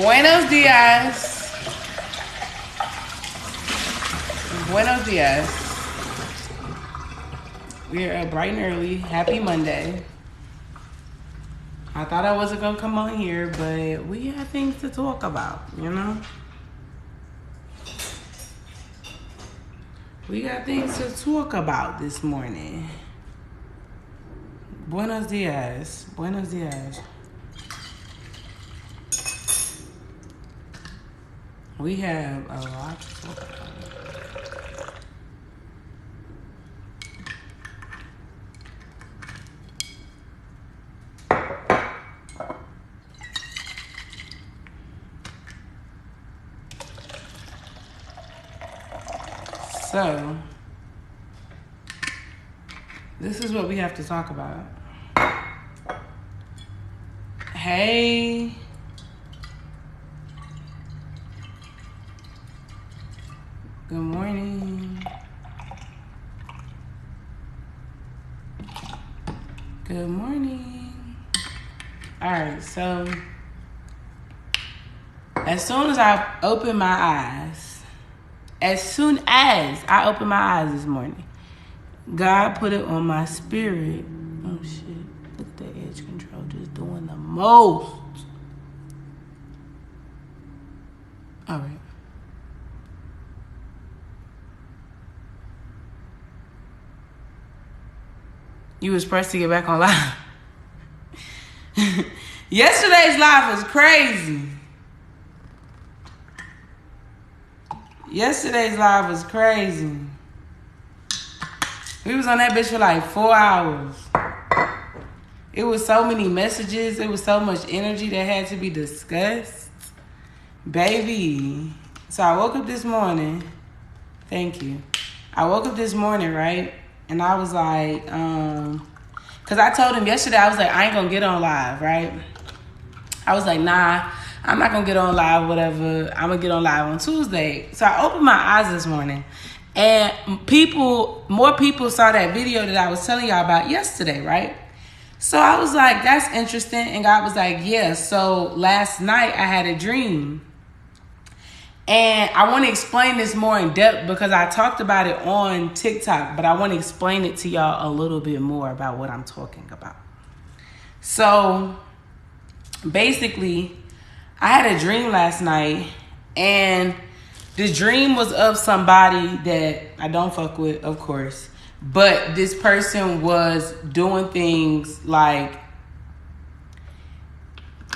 Buenos dias. Buenos dias. We're up bright and early. Happy Monday. I thought I wasn't going to come on here, but we have things to talk about, you know? We got things to talk about this morning. Buenos dias. Buenos dias. We have a lot to talk about. So, this is what we have to talk about. Hey. Good morning. Good morning. All right, so as soon as I open my eyes, this morning, God put it on my spirit. Oh shit, look at that edge control just doing the most. All right. You was pressed to get back on live. Yesterday's live was crazy. We was on that bitch for like 4 hours. It was so many messages. It was so much energy that had to be discussed. Baby. So I woke up this morning. Thank you. I woke up this morning, right? And I was like, because I told him yesterday, I was like, I ain't going to get on live, right? I was like, nah, I'm not going to get on live, whatever. I'm going to get on live on Tuesday. So I opened my eyes this morning. And more people saw that video that I was telling y'all about yesterday, right? So I was like, that's interesting. And God was like, yeah. So last night I had a dream. And I want to explain this more in depth because I talked about it on TikTok, but I want to explain it to y'all a little bit more about what I'm talking about. So basically, I had a dream last night, and the dream was of somebody that I don't fuck with, of course, but this person was doing things like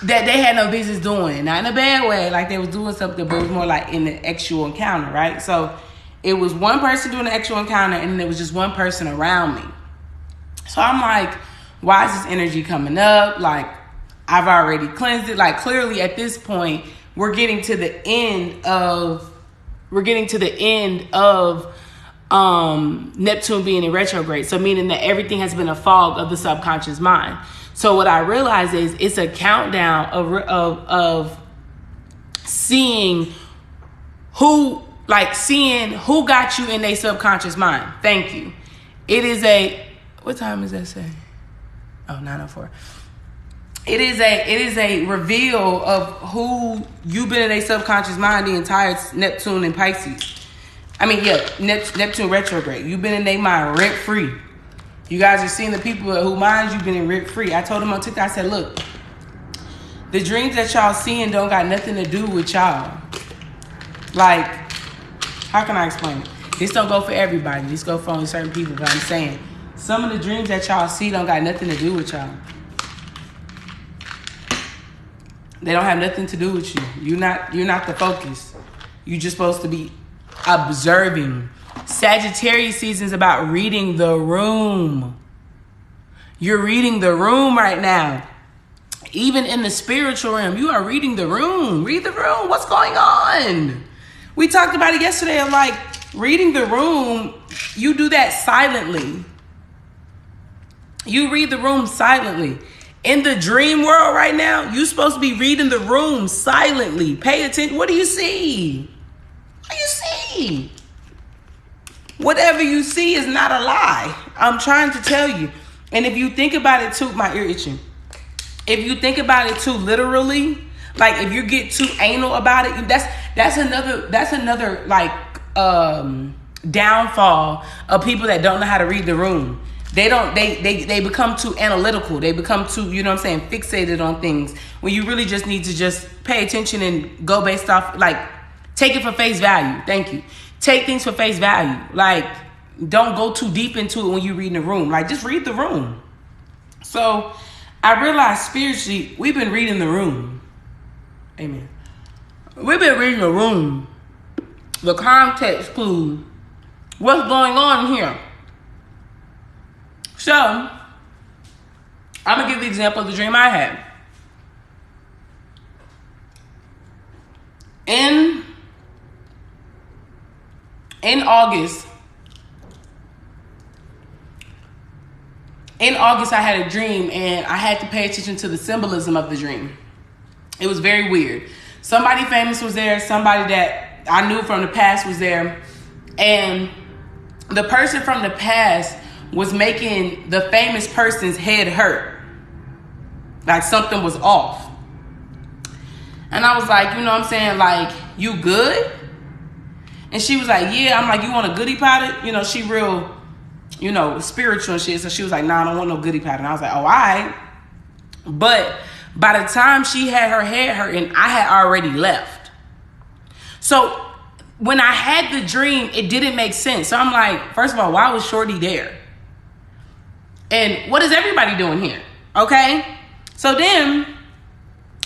that they had no business doing. Not in a bad way, like they was doing something, but it was more like in the actual encounter, right? So it was one person doing the actual encounter, and then there was just one person around me. So I'm like, why is this energy coming up? Like, I've already cleansed it. Like, clearly at this point, we're getting to the end of Neptune being in retrograde. So meaning that everything has been a fog of the subconscious mind. So what I realize is it's a countdown of seeing who got you in their subconscious mind. Thank you. It is what time is that say? Oh, 9:04. It is a reveal of who you've been in their subconscious mind the entire Neptune and Pisces. Neptune retrograde. You've been in their mind rent free. You guys are seeing the people who minds you've been in rent free. I told them on TikTok, I said, look, the dreams that y'all seeing don't got nothing to do with y'all. Like, how can I explain it? This don't go for everybody. This go for only certain people. But I'm saying, some of the dreams that y'all see don't got nothing to do with y'all. They don't have nothing to do with you. You're not the focus. You're just supposed to be observing. Sagittarius season is about reading the room. You're reading the room right now. Even in the spiritual realm, you are reading the room. Read the room. What's going on? We talked about it yesterday of like reading the room. You do that silently. You read the room silently. In the dream world right now, you're supposed to be reading the room silently. Pay attention. What do you see? What do you see? Whatever you see is not a lie. I'm trying to tell you. And if you think about it too, my ear itching. If you think about it too literally, Like, if you get too anal about it, that's another like downfall of people that don't know how to read the room. They become too analytical. They become too, you know what I'm saying, fixated on things when you really just need to just pay attention and go based off, like, take it for face value. Thank you. Take things for face value. Like, don't go too deep into it when you read in the room. Like, just read the room. So I realized spiritually, we've been reading the room. Amen. We've been reading the room. The context clues. What's going on here? So, I'm going to give the example of the dream I had. In August, I had a dream, and I had to pay attention to the symbolism of the dream. It was very weird. Somebody famous was there. Somebody that I knew from the past was there. And the person from the past was making the famous person's head hurt. Like something was off. And I was like, you know what I'm saying? Like, you good? And she was like, yeah. I'm like, you want a goodie powder? You know, she real, you know, spiritual and shit. So she was like, nah, I don't want no goodie powder. And I was like, oh, all right. But by the time she had her head hurting, I had already left. So when I had the dream, it didn't make sense. So I'm like, first of all, why was Shorty there? And what is everybody doing here? Okay? So then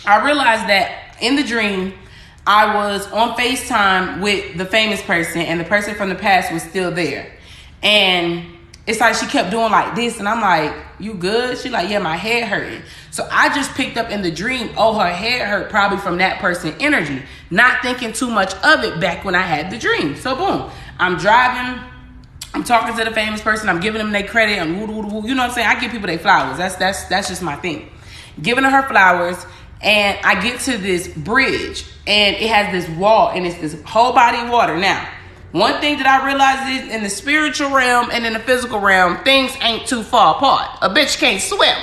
I realized that in the dream, I was on FaceTime with the famous person, and the person from the past was still there. And it's like she kept doing like this, and I'm like, you good? She like, yeah, my head hurting. So I just picked up in the dream, oh, her head hurt probably from that person's energy, not thinking too much of it back when I had the dream. So boom, I'm driving, I'm talking to the famous person, I'm giving them their credit, I'm woo, woo, woo, you know what I'm saying? I give people their flowers. That's just my thing. Giving her flowers, and I get to this bridge, and it has this wall, and it's this whole body of water. Now, one thing that I realized is in the spiritual realm and in the physical realm, things ain't too far apart. A bitch can't swim.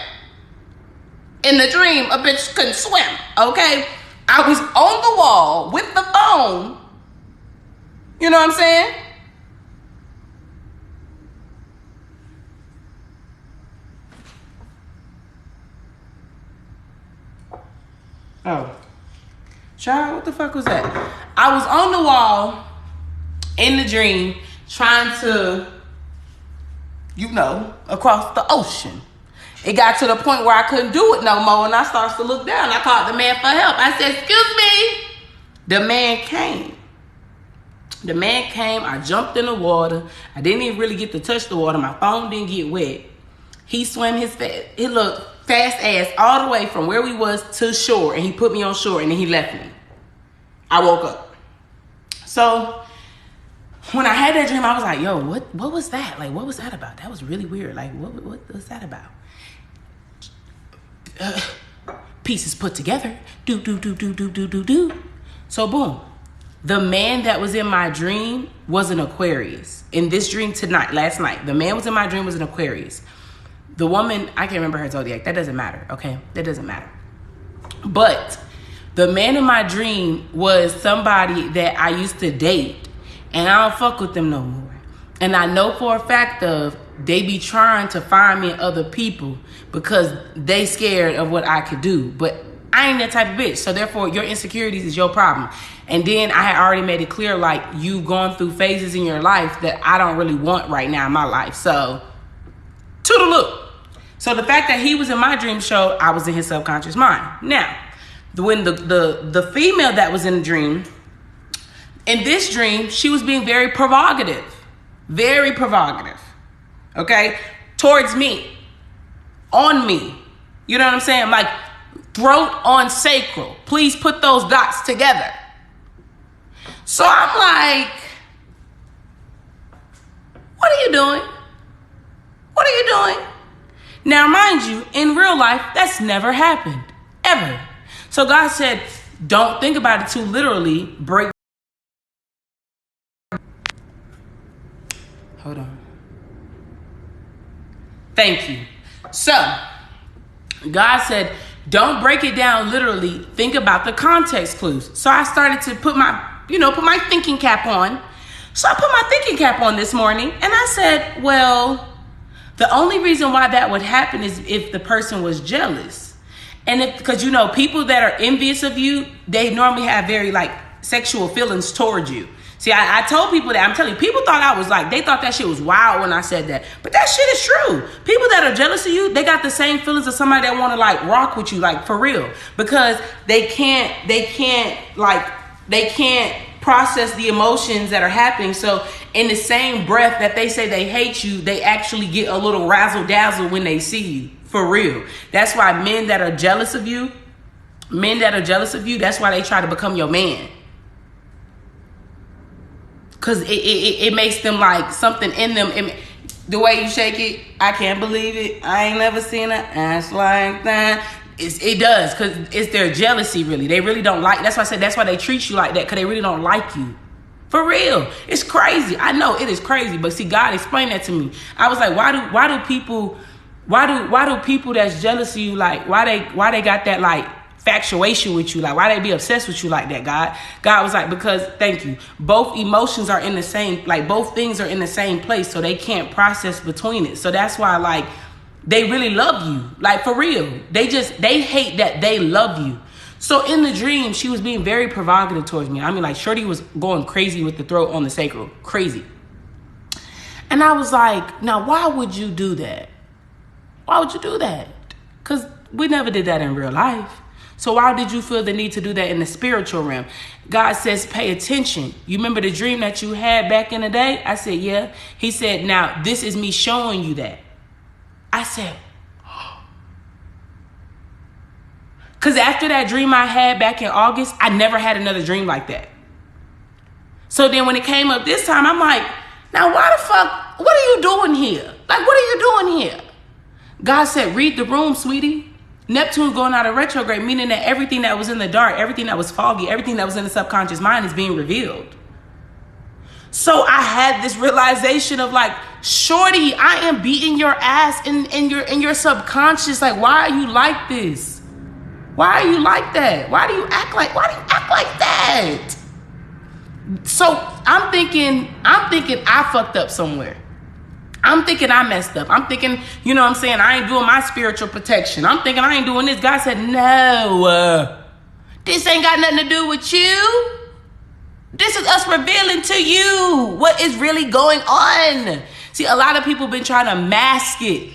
In the dream, a bitch couldn't swim, okay? I was on the wall with the phone. You know what I'm saying? Oh. Child, what the fuck was that? I was on the wall in the dream trying to, you know, across the ocean. It got to the point where I couldn't do it no more, and I started to look down. I called the man for help. I said, excuse me. The man came. I jumped in the water. I didn't even really get to touch the water. My phone didn't get wet. He swam his fast. It looked fast ass all the way from where we was to shore, and he put me on shore, and then he left me. I woke up. So when I had that dream, I was like, yo, what was that? Like, what was that about? That was really weird. Like, what was that about? Pieces put together. Do. So boom. The man that was in my dream was an Aquarius. In this dream last night, the man was in my dream was an Aquarius. The woman, I can't remember her zodiac. That doesn't matter, okay? That doesn't matter. But the man in my dream was somebody that I used to date, and I don't fuck with them no more. And I know for a fact they be trying to find me other people because they scared of what I could do. But I ain't that type of bitch. So therefore, your insecurities is your problem. And then I had already made it clear, like, you've gone through phases in your life that I don't really want right now in my life. So, toodaloo. So the fact that he was in my dream showed I was in his subconscious mind. Now, when the female that was in the dream, in this dream, she was being very provocative. Very provocative. Okay? Towards me. On me. You know what I'm saying? Like, throat on sacral. Please put those dots together. So I'm like, what are you doing? What are you doing? Now, mind you, in real life, that's never happened. Ever. So God said, don't think about it too literally. Break. Hold on. Thank you. So, God said, Don't break it down literally. Think about the context clues. So I started to put my thinking cap on. So I put my thinking cap on this morning and I said, well, the only reason why that would happen is if the person was jealous. And because people that are envious of you, they normally have very like sexual feelings towards you. See, I told people that. I'm telling you, people thought I was like, they thought that shit was wild when I said that. But that shit is true. People that are jealous of you, they got the same feelings as somebody that want to like rock with you, like for real. Because they can't process the emotions that are happening. So in the same breath that they say they hate you, they actually get a little razzle dazzle when they see you. For real. That's why men that are jealous of you, that's why they try to become your man. Because it makes them like something in them. The way you shake it, I can't believe it. I ain't never seen an ass like that. It does, because it's their jealousy, really. They really don't like. That's why I said that's why they treat you like that, because they really don't like you. For real. It's crazy. I know it is crazy. But see, God explained that to me. I was like, why do people that's jealous of you, like, why they got that like infatuation with you, like why they be obsessed with you like that? God was like, because thank you, both emotions are in the same, like both things are in the same place, so they can't process between it. So that's why like they really love you, like for real. They hate that they love you. So in the dream, she was being very provocative towards me. I mean, like shorty was going crazy with the throat on the sacral, crazy. And I was like, now why would you do that? Why would you do that? Because we never did that in real life. So why did you feel the need to do that in the spiritual realm? God says, pay attention. You remember the dream that you had back in the day? I said, yeah. He said, now this is me showing you that. I said, because after that dream I had back in August, I never had another dream like that. So then when it came up this time, I'm like, now why the fuck, what are you doing here? Like, what are you doing here? God said, read the room, sweetie. Neptune's going out of retrograde, meaning that everything that was in the dark, everything that was foggy, everything that was in the subconscious mind is being revealed. So I had this realization of like, shorty, I am beating your ass in your subconscious. Like, why are you like this? Why are you like that? Why do you act like that? So I'm thinking I fucked up somewhere. I'm thinking I messed up. I'm thinking, you know what I'm saying, I ain't doing my spiritual protection. I'm thinking I ain't doing this. God said, no, this ain't got nothing to do with you. This is us revealing to you what is really going on. See, a lot of people been trying to mask it.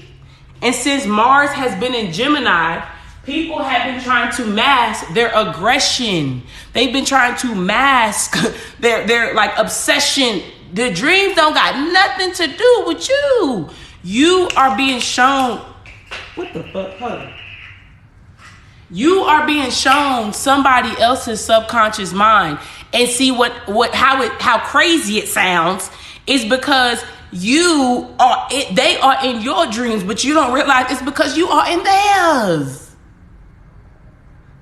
And since Mars has been in Gemini, people have been trying to mask their aggression. They've been trying to mask their like obsession. The dreams don't got nothing to do with you. You are being shown. What the fuck? Hold on. You are being shown somebody else's subconscious mind, and see how crazy it sounds is because they are in your dreams, but you don't realize it's because you are in theirs.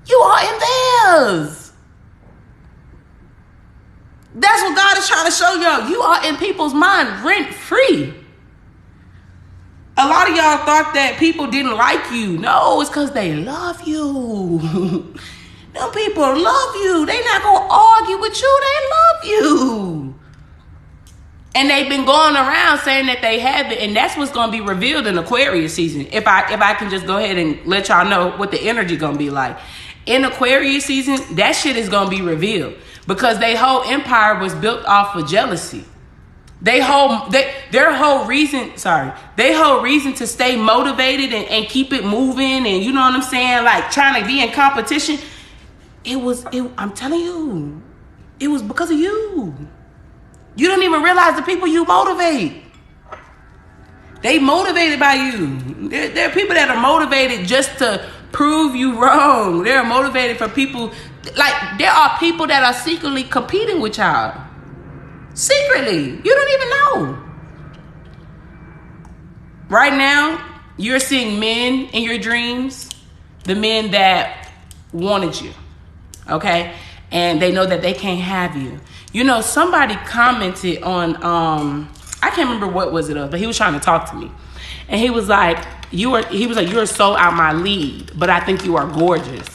You are in theirs. That's what God is trying to show y'all. You are in people's mind rent free. A lot of y'all thought that people didn't like you. No, it's because they love you. Them people love you. They not going to argue with you. They love you. And they've been going around saying that they have it. And that's what's going to be revealed in Aquarius season. If I can just go ahead and let y'all know what the energy going to be like. In Aquarius season, that shit is going to be revealed. Because their whole empire was built off of jealousy. Their whole reason to stay motivated and keep it moving, and you know what I'm saying, like trying to be in competition, I'm telling you, it was because of you. You don't even realize the people you motivate. They motivated by you. There are people that are motivated just to prove you wrong. They're motivated for people. Like, there are people that are secretly competing with y'all. Secretly. You don't even know. Right now, you're seeing men in your dreams. The men that wanted you. Okay? And they know that they can't have you. You know, somebody commented on, I can't remember what was it of, but he was trying to talk to me. And he was like, you're so out my league, but I think you are gorgeous.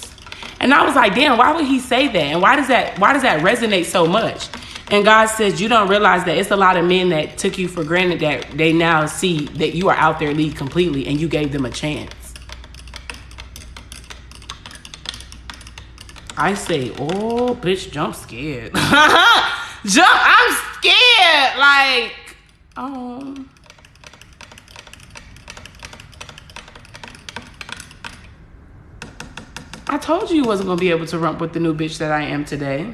And I was like, damn, why would he say that? And why does that resonate so much? And God says, you don't realize that it's a lot of men that took you for granted, that they now see that you are out their league completely and you gave them a chance. I say, oh, bitch, jump scared. I'm scared. Like, I told you wasn't going to be able to rump with the new bitch that I am today.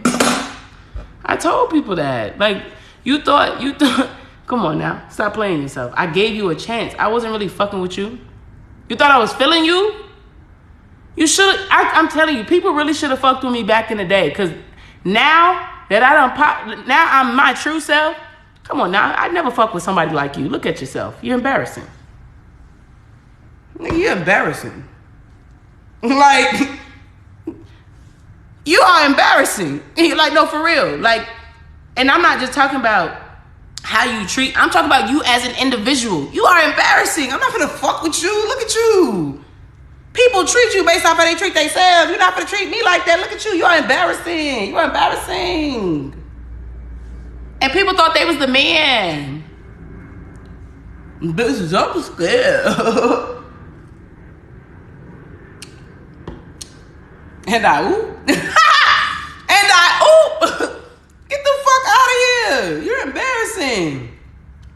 I told people that. Like, you thought, come on now. Stop playing yourself. I gave you a chance. I wasn't really fucking with you. You thought I was feeling you? You should. I'm telling you, people really should have fucked with me back in the day. Because now that I done pop, now I'm my true self. Come on now. I'd never fuck with somebody like you. Look at yourself. You're embarrassing. You're embarrassing. Like, you are embarrassing. Like, no, for real. Like, and I'm not just talking about how you treat. I'm talking about you as an individual. You are embarrassing. I'm not gonna fuck with you. Look at you. People treat you based off how they treat themselves. You're not gonna treat me like that. Look at you. You are embarrassing. You are embarrassing. And people thought they was the man. Bitches, I'm scared. And I oop. Get the fuck out of here. You're embarrassing.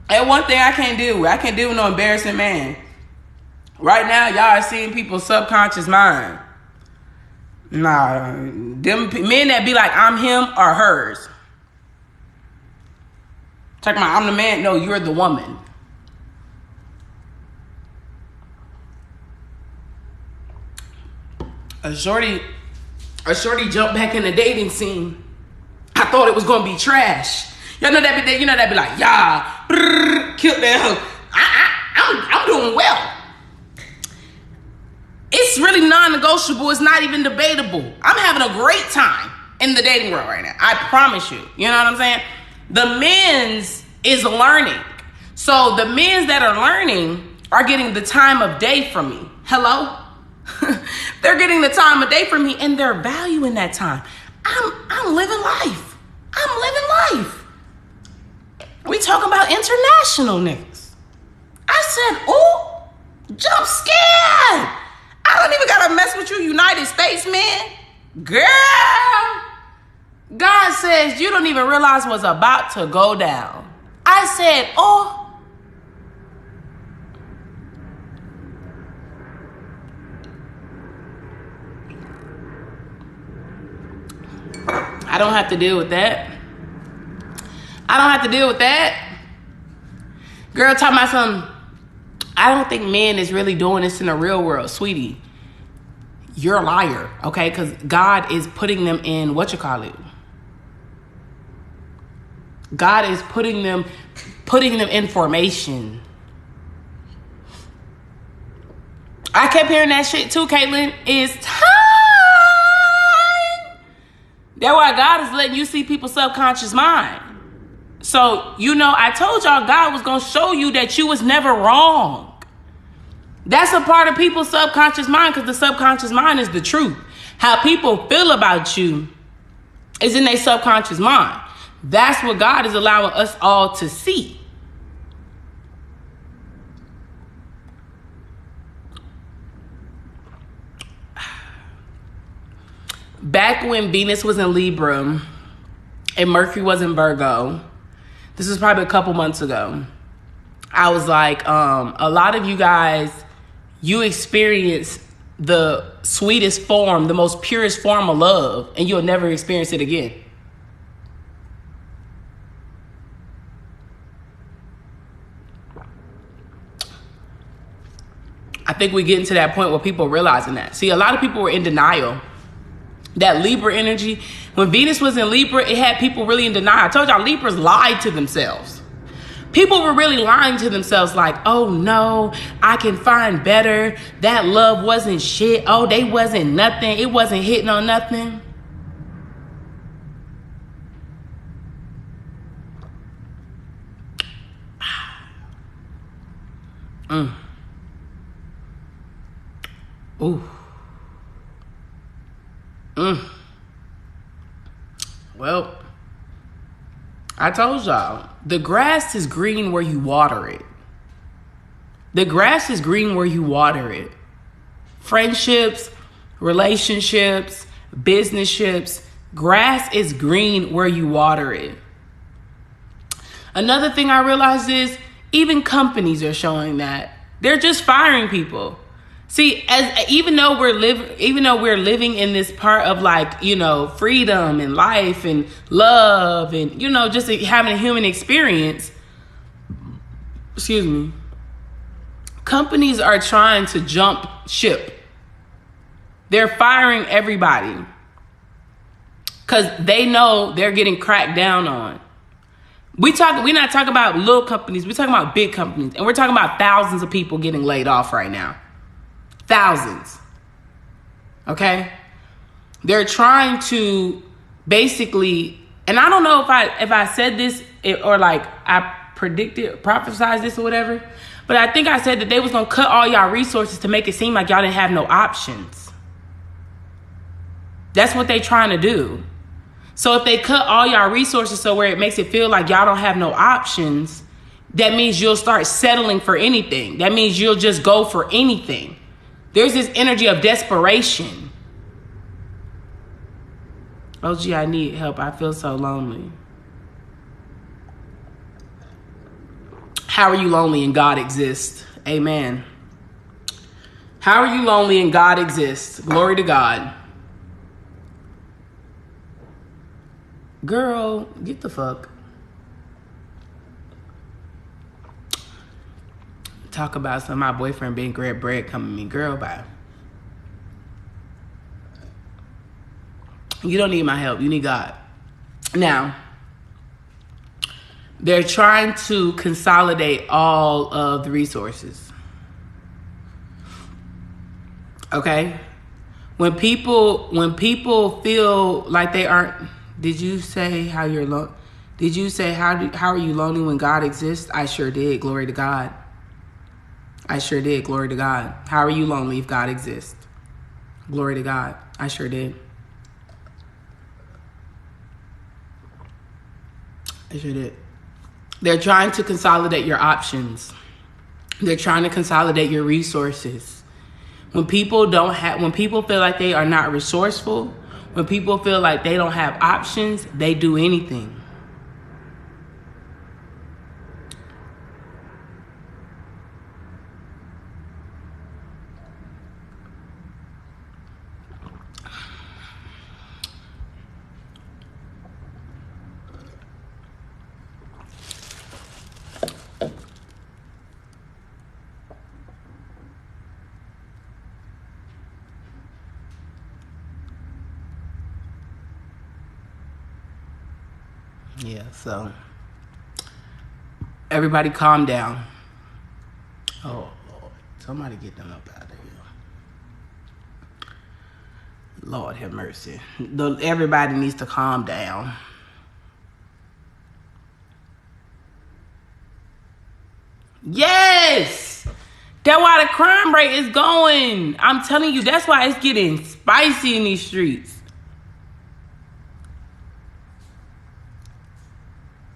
And one thing I can't deal with. I can't deal with no embarrassing man. Right now, y'all are seeing people's subconscious mind. Nah, them men that be like, I'm him or hers. Talking about, I'm the man. No, you're the woman. A shorty jumped back in the dating scene. I thought it was gonna be trash. Y'all know that be like, yeah, killed that hoe. I'm doing well. It's really non-negotiable. It's not even debatable. I'm having a great time in the dating world right now. I promise you. You know what I'm saying? The men's is learning. So the men's that are learning are getting the time of day from me. Hello? They're getting the time of day from me and they're valuing that time. I'm living life. I'm living life. We talking about international niggas. I said, ooh, jump scared. I don't even gotta mess with you, United States, man. Girl. God says you don't even realize what's about to go down. I said, oh. I don't have to deal with that. I don't have to deal with that. Girl, talking about something. I don't think men is really doing this in the real world, sweetie. You're a liar, okay? Because God is putting them in God is putting them in formation. I kept hearing that shit too, Caitlin. It's time. That's why God is letting you see people's subconscious mind. So, I told y'all God was going to show you that you was never wrong. That's a part of people's subconscious mind because the subconscious mind is the truth. How people feel about you is in their subconscious mind. That's what God is allowing us all to see. Back when Venus was in Libra and Mercury was in Virgo, this was probably a couple months ago, I was like, a lot of you guys, you experience the sweetest form, the most purest form of love, and you'll never experience it again. I think we're getting to that point where people are realizing that. See, a lot of people were in denial. That Libra energy, when Venus was in Libra, it had people really in denial. I told y'all, Libras lied to themselves. People were really lying to themselves like, oh no, I can find better. That love wasn't shit. Oh, they wasn't nothing. It wasn't hitting on nothing. Ooh. Well, I told y'all, the grass is green where you water it. The grass is green where you water it. Friendships, relationships, businesships, grass is green where you water it. Another thing I realized is even companies are showing that. They're just firing people. See, even though we're living in this part of like, freedom and life and love and, just having a human experience, excuse me, companies are trying to jump ship. They're firing everybody because they know they're getting cracked down on. We're not talking about little companies. We're talking about big companies. And we're talking about thousands of people getting laid off right now. Thousands. Okay? They're trying to basically, and I don't know if I said this or like I prophesized this or whatever, but I think I said that they was going to cut all y'all resources to make it seem like y'all didn't have no options. That's what they trying to do. So if they cut all y'all resources so where it makes it feel like y'all don't have no options, that means you'll start settling for anything. That means you'll just go for anything. There's this energy of desperation. Oh, gee, I need help. I feel so lonely. How are you lonely and God exists? Amen. How are you lonely and God exists? Glory to God. Girl, get the fuck. Talk about my boyfriend being great bread coming to me. Girl, bye. You don't need my help. You need God. Now, they're trying to consolidate all of the resources. Okay? When people feel like they aren't, did you say how you're lonely? Did you say how are you lonely when God exists? I sure did. Glory to God. I sure did. Glory to God. How are you lonely if God exists? Glory to God. I sure did. I sure did. They're trying to consolidate your options. They're trying to consolidate your resources. When people feel like they are not resourceful, when people feel like they don't have options, they do anything. Yeah, so everybody calm down. Oh, Lord. Somebody get them up out of here. Lord have mercy. Everybody needs to calm down. Yes! That's why the crime rate is going. I'm telling you, that's why it's getting spicy in these streets.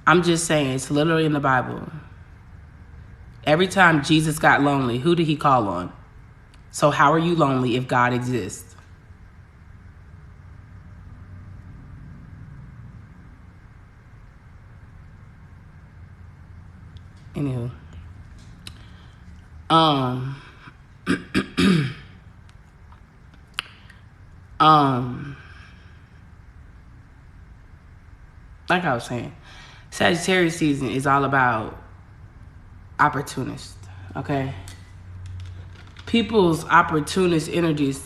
I'm just saying, it's literally in the Bible. Every time Jesus got lonely, who did he call on? So how are you lonely if God exists? Anywho. Like I was saying, Sagittarius season is all about opportunists, okay? People's opportunist energies.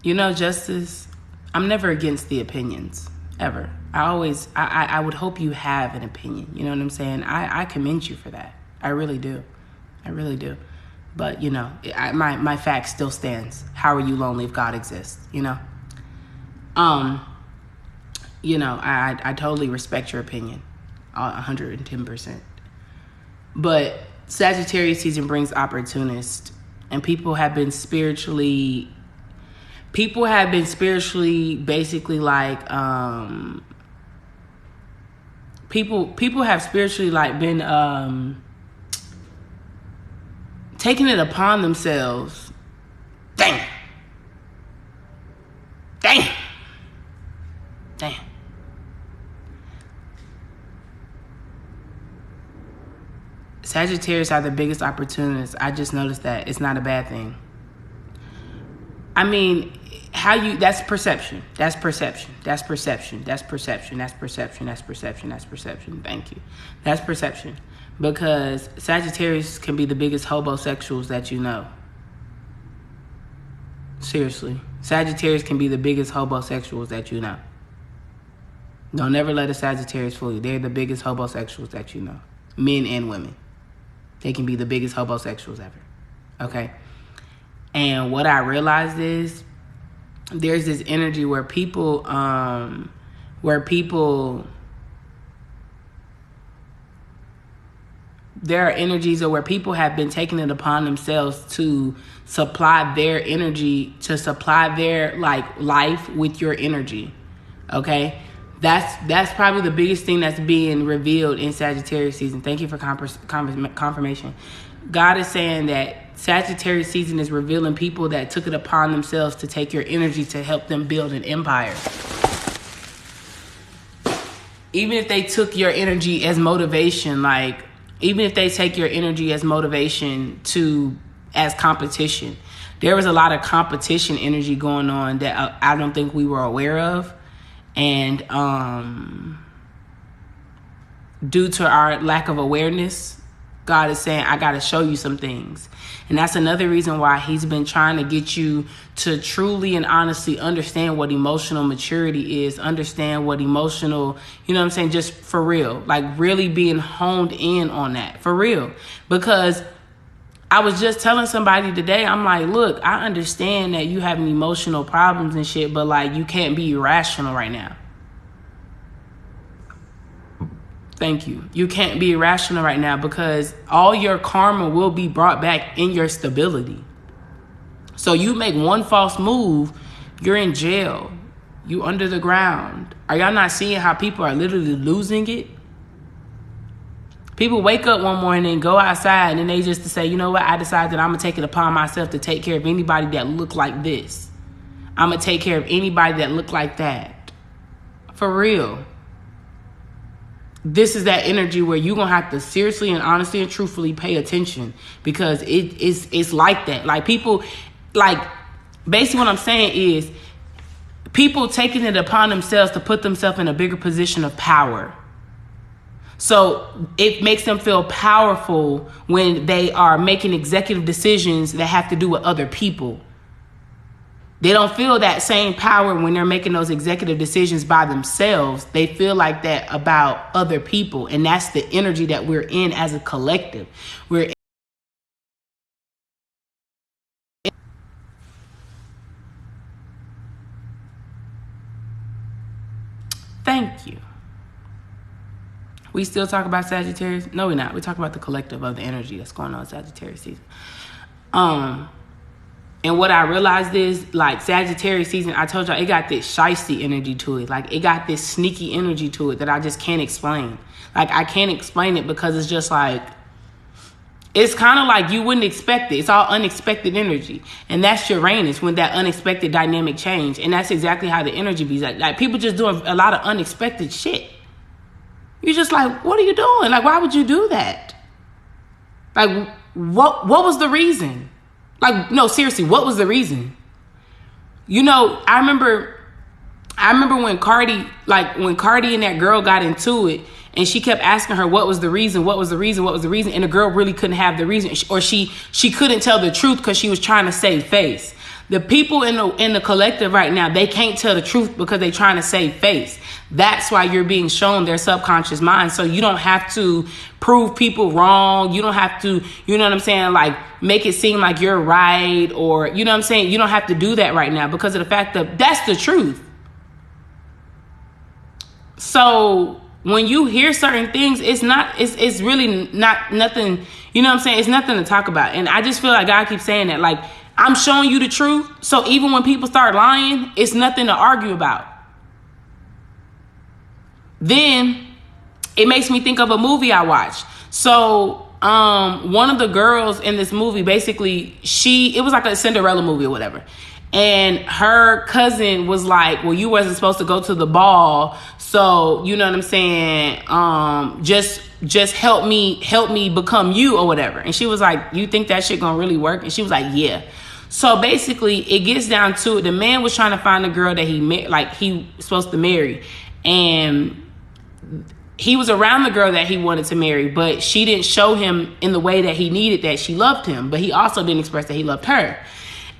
Justice, I'm never against the opinions, ever. I would hope you have an opinion, you know what I'm saying? I commend you for that. I really do. I really do. But, my fact still stands. How are you lonely if God exists, I totally respect your opinion, 110%. But Sagittarius season brings opportunists, and people have been spiritually basically like people have spiritually like been taking it upon themselves. Damn. Sagittarius are the biggest opportunists. I just noticed that. It's not a bad thing. I mean, that's perception. That's perception. That's perception. That's perception. That's perception. That's perception. That's perception. Thank you. That's perception. Because Sagittarius can be the biggest homosexuals that you know. Seriously. Sagittarius can be the biggest homosexuals that you know. Don't ever let a Sagittarius fool you. They're the biggest homosexuals that you know. Men and women. They can be the biggest homosexuals ever. Okay? And what I realized is there's this energy where people there are energies where people have been taking it upon themselves to supply their energy, to supply their like life with your energy. Okay? That's probably the biggest thing that's being revealed in Sagittarius season. Thank you for confirmation. God is saying that Sagittarius season is revealing people that took it upon themselves to take your energy to help them build an empire. Even if they took your energy as motivation, like even if they take your energy as motivation as competition. There was a lot of competition energy going on that I don't think we were aware of. And due to our lack of awareness, God is saying, I got to show you some things. And that's another reason why he's been trying to get you to truly and honestly understand what emotional maturity is, understand what emotional, you know what I'm saying, just for real, like really being honed in on that, for real. Because I was just telling somebody today, I'm like, look, I understand that you having emotional problems and shit, but like you can't be irrational right now. Thank you. You can't be irrational right now because all your karma will be brought back in your stability. So you make one false move, you're in jail. You under the ground. Are y'all not seeing how people are literally losing it? People wake up one morning and go outside and then they just say, you know what? I decided that I'm going to take it upon myself to take care of anybody that look like this. I'm going to take care of anybody that look like that. For real. This is that energy where you're going to have to seriously and honestly and truthfully pay attention because it's like that. Like people, like basically what I'm saying is people taking it upon themselves to put themselves in a bigger position of power. So it makes them feel powerful when they are making executive decisions that have to do with other people. They don't feel that same power when they're making those executive decisions by themselves. They feel like that about other people. And that's the energy that we're in as a collective. Thank you. We still talk about Sagittarius? No, we're not. We talk about the collective of the energy that's going on in Sagittarius season. And what I realized is, like, Sagittarius season, I told y'all, it got this shiesty energy to it. Like, it got this sneaky energy to it that I just can't explain. Like, I can't explain it because it's just like, it's kind of like you wouldn't expect it. It's all unexpected energy. And that's Uranus, when that unexpected dynamic change. And that's exactly how the energy be. Like people just doing a lot of unexpected shit. You're just like, what are you doing? Like, why would you do that? Like, what was the reason? Like, no, seriously, what was the reason? You know, I remember when Cardi and that girl got into it and she kept asking her, what was the reason? What was the reason? What was the reason? And the girl really couldn't have the reason, or she couldn't tell the truth because she was trying to save face. The people in the collective right now, they can't tell the truth because they're trying to save face. That's why you're being shown their subconscious mind. So you don't have to prove people wrong. You don't have to, you know what I'm saying? Like make it seem like you're right, or, you know what I'm saying? You don't have to do that right now because of the fact that that's the truth. So when you hear certain things, it's really not nothing, you know what I'm saying? It's nothing to talk about. And I just feel like God keeps saying that, like, I'm showing you the truth. So even when people start lying, it's nothing to argue about. Then it makes me think of a movie I watched. So one of the girls in this movie, basically, it was like a Cinderella movie or whatever. And her cousin was like, well, you wasn't supposed to go to the ball. So, you know what I'm saying? Just help me become you or whatever. And she was like, you think that shit gonna really work? And she was like, yeah. So basically it gets down to it. The man was trying to find a girl that he was supposed to marry. And he was around the girl that he wanted to marry, but she didn't show him in the way that he needed that she loved him. But he also didn't express that he loved her.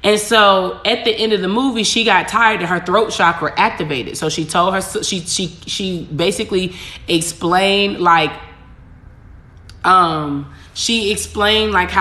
And so at the end of the movie, she got tired and her throat chakra activated. So she told her, she basically explained like how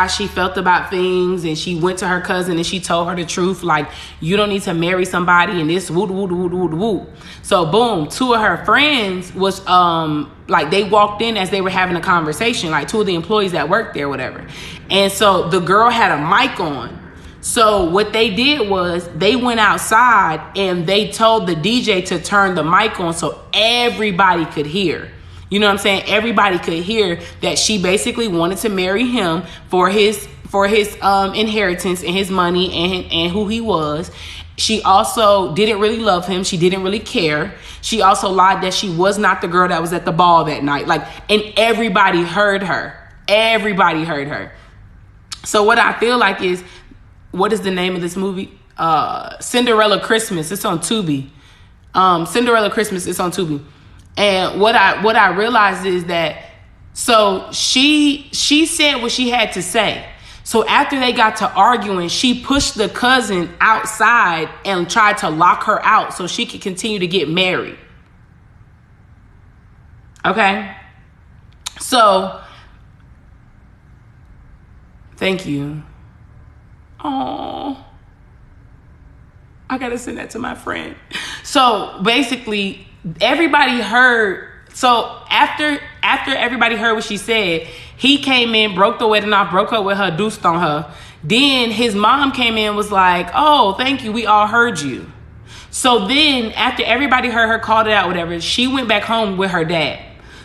she felt about things. And she went to her cousin and she told her the truth. Like, you don't need to marry somebody and this woo woo woo woo woo. So boom, two of her friends was like, they walked in as they were having a conversation, like two of the employees that worked there, whatever. And so the girl had a mic on. So what they did was they went outside and they told the DJ to turn the mic on so everybody could hear. You know what I'm saying? Everybody could hear that she basically wanted to marry him for his inheritance and his money and who he was. She also didn't really love him. She didn't really care. She also lied that she was not the girl that was at the ball that night. Like, and everybody heard her. Everybody heard her. So what I feel like is, what is the name of this movie? Cinderella Christmas. It's on Tubi. Cinderella Christmas. It's on Tubi. And what I realized is that, so she said what she had to say. So after they got to arguing, she pushed the cousin outside and tried to lock her out so she could continue to get married. Okay? So, thank you. Oh, I gotta send that to my friend. So basically, everybody heard. So after everybody heard what she said, he came in, broke the wedding off, broke up with her, deuced on her. Then his mom came in, was like, "Oh, thank you, we all heard you." So then after everybody heard her, called it out, whatever, she went back home with her dad.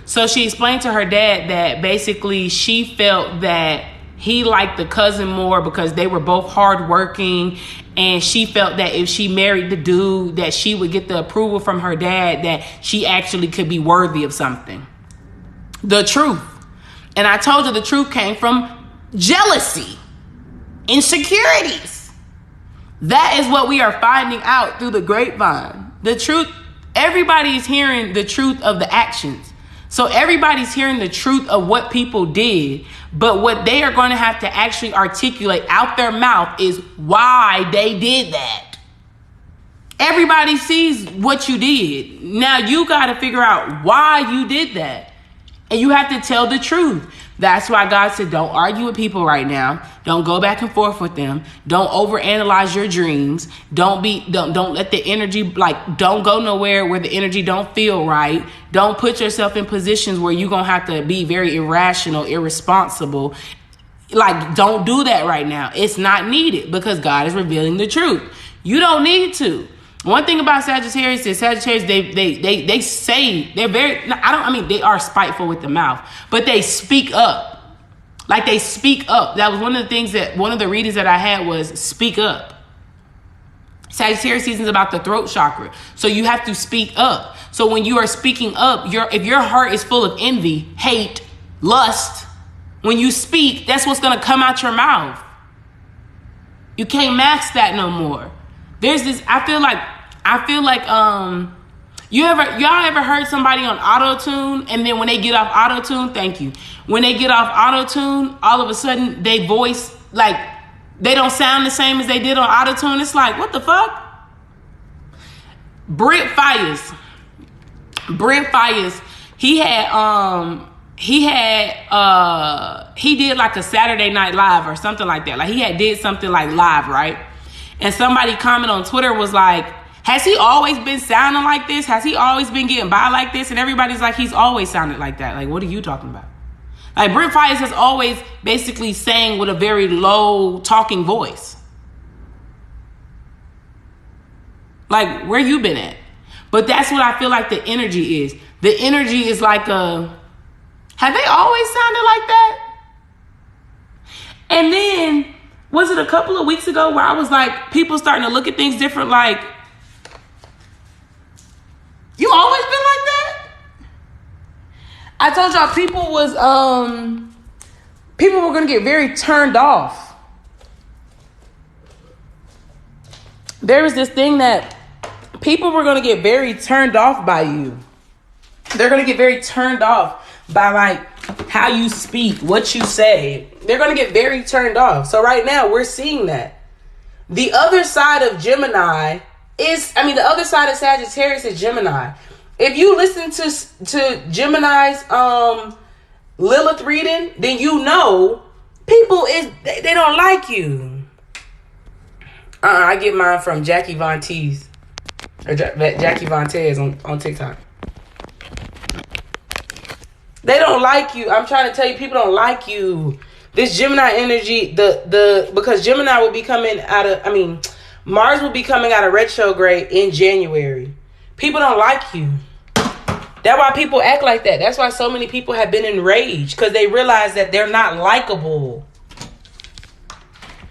So she explained to her dad that basically she felt that he liked the cousin more because they were both hardworking, and she felt that if she married the dude, that she would get the approval from her dad, that she actually could be worthy of something. The truth. And I told you the truth came from jealousy, insecurities. That is what we are finding out through the grapevine. The truth, everybody's hearing the truth of the actions. So everybody's hearing the truth of what people did, but what they are going to have to actually articulate out their mouth is why they did that. Everybody sees what you did. Now you got to figure out why you did that. And you have to tell the truth. That's why God said, don't argue with people right now. Don't go back and forth with them. Don't overanalyze your dreams. Don't let the energy, don't go nowhere where the energy don't feel right. Don't put yourself in positions where you're going to have to be very irrational, irresponsible. Don't do that right now. It's not needed because God is revealing the truth. You don't need to. One thing about Sagittarius is they say they're they are spiteful with the mouth, but they speak up. Like, they speak up. That was one of the things that one of the readings that I had was speak up. Sagittarius season is about the throat chakra. So you have to speak up. So when you are speaking up, if your heart is full of envy, hate, lust, when you speak, that's what's going to come out your mouth. You can't mask that no more. There's this, I feel like y'all ever heard somebody on auto-tune, and then when they get off auto-tune, thank you. When they get off auto-tune, all of a sudden they voice, they don't sound the same as they did on auto-tune. It's like, what the fuck? Brent Fires, he did like a Saturday Night Live or something like that. Like, he did something like live, right? And somebody commented on Twitter was like, Has he always been sounding like this? Has he always been getting by like this? And everybody's like, he's always sounded like that. Like, what are you talking about? Like, Brent Fires has always basically sang with a very low talking voice. Like, where you been at? But that's what I feel like the energy is. The energy is like have they always sounded like that? And then, was it a couple of weeks ago where I was like, people starting to look at things different, like, you always been like that? I told y'all people were gonna get very turned off. There was this thing that people were gonna get very turned off by you. They're gonna get very turned off by like how you speak, what you say. They're gonna get very turned off. So right now we're seeing that. The other side of Gemini the other side of Sagittarius is Gemini. If you listen to Gemini's Lilith reading, then you know people they don't like you. I get mine from Jackie Von Tees or Jackie Von Tez on TikTok. They don't like you. I'm trying to tell you, people don't like you. This Gemini energy, because Gemini will be coming out of, Mars will be coming out of retrograde in January. People don't like you. That's why people act like that. That's why so many people have been enraged, because they realize that they're not likable.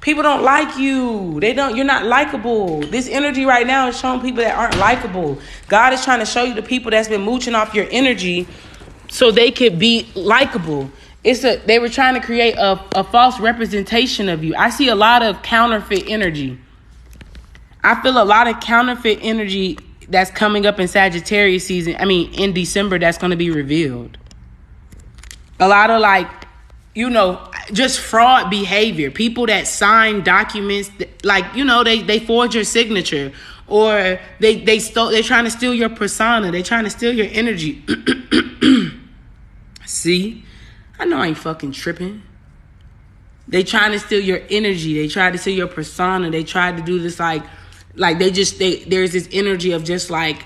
People don't like you. You're not likable. This energy right now is showing people that aren't likable. God is trying to show you the people that's been mooching off your energy so they could be likable. They were trying to create a false representation of you. I see a lot of counterfeit energy. I feel a lot of counterfeit energy that's coming up in Sagittarius season. In December, that's going to be revealed. A lot of just fraud behavior. People that sign documents, they forge your signature, or they're trying to steal your persona. They're trying to steal your energy. See, I know I ain't fucking tripping. They trying to steal your energy. They tried to steal your persona. They tried to do this there's this energy of just like,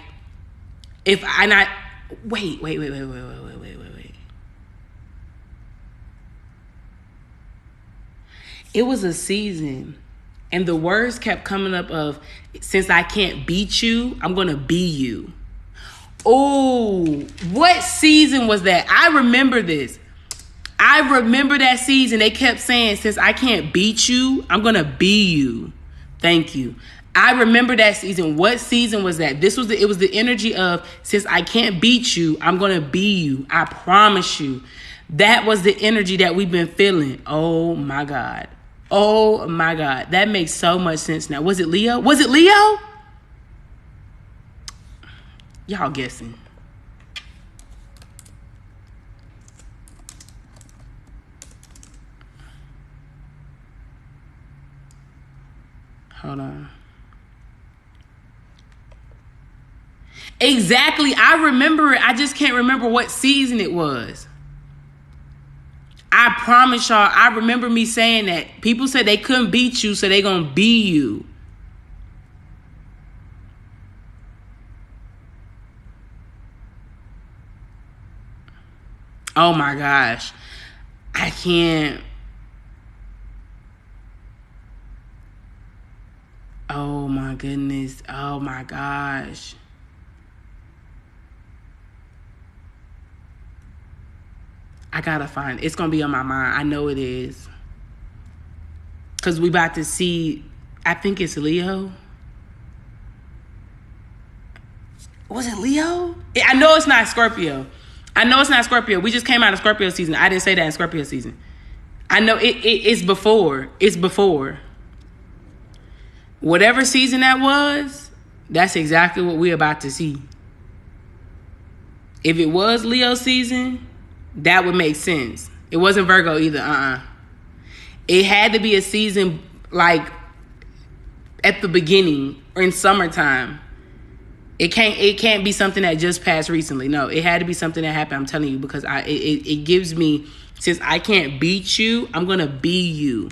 wait. It was a season, and the words kept coming up of, since I can't beat you, I'm going to be you. Oh, what season was that? I remember this. I remember that season. They kept saying, since I can't beat you, I'm going to be you. Thank you. I remember that season. What season was that? It was the energy of, since I can't beat you, I'm going to be you. I promise you. That was the energy that we've been feeling. Oh my God. Oh my God. That makes so much sense now. Was it Leo? Y'all guessing. Hold on. Exactly. I remember it. I just can't remember what season it was. I promise y'all, I remember me saying that. People said they couldn't beat you, so they gonna be you. Oh my gosh. I can't. Oh my goodness. Oh my gosh. I gotta find it. It's gonna be on my mind. I know it is. Cause we about to see, I think it's Leo. Was it Leo? I know it's not Scorpio. We just came out of Scorpio season. I didn't say that in Scorpio season. I know it's before. It's before. Whatever season that was, that's exactly what we're about to see. If it was Leo season, that would make sense. It wasn't Virgo either. It had to be a season like at the beginning or in summertime. It can't be something that just passed recently. No, it had to be something that happened. I'm telling you, because it gives me, since I can't beat you, I'm gonna be you,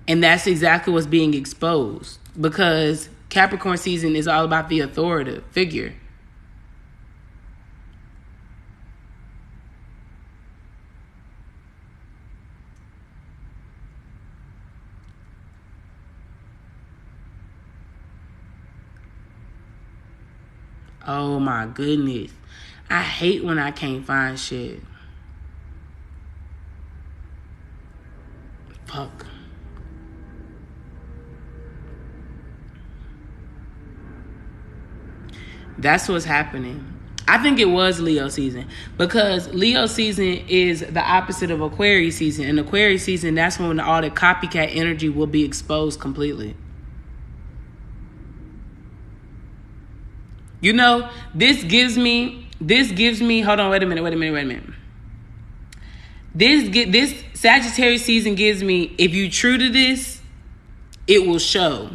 and that's exactly what's being exposed. Because Capricorn season is all about the authoritative figure. Oh my goodness. I hate when I can't find shit. Fuck. That's what's happening. I think it was Leo season, because Leo season is the opposite of Aquarius season. And Aquarius season, that's when all the copycat energy will be exposed completely. You know, this gives me, hold on, wait a minute. This Sagittarius season gives me, if you true to this, it will show.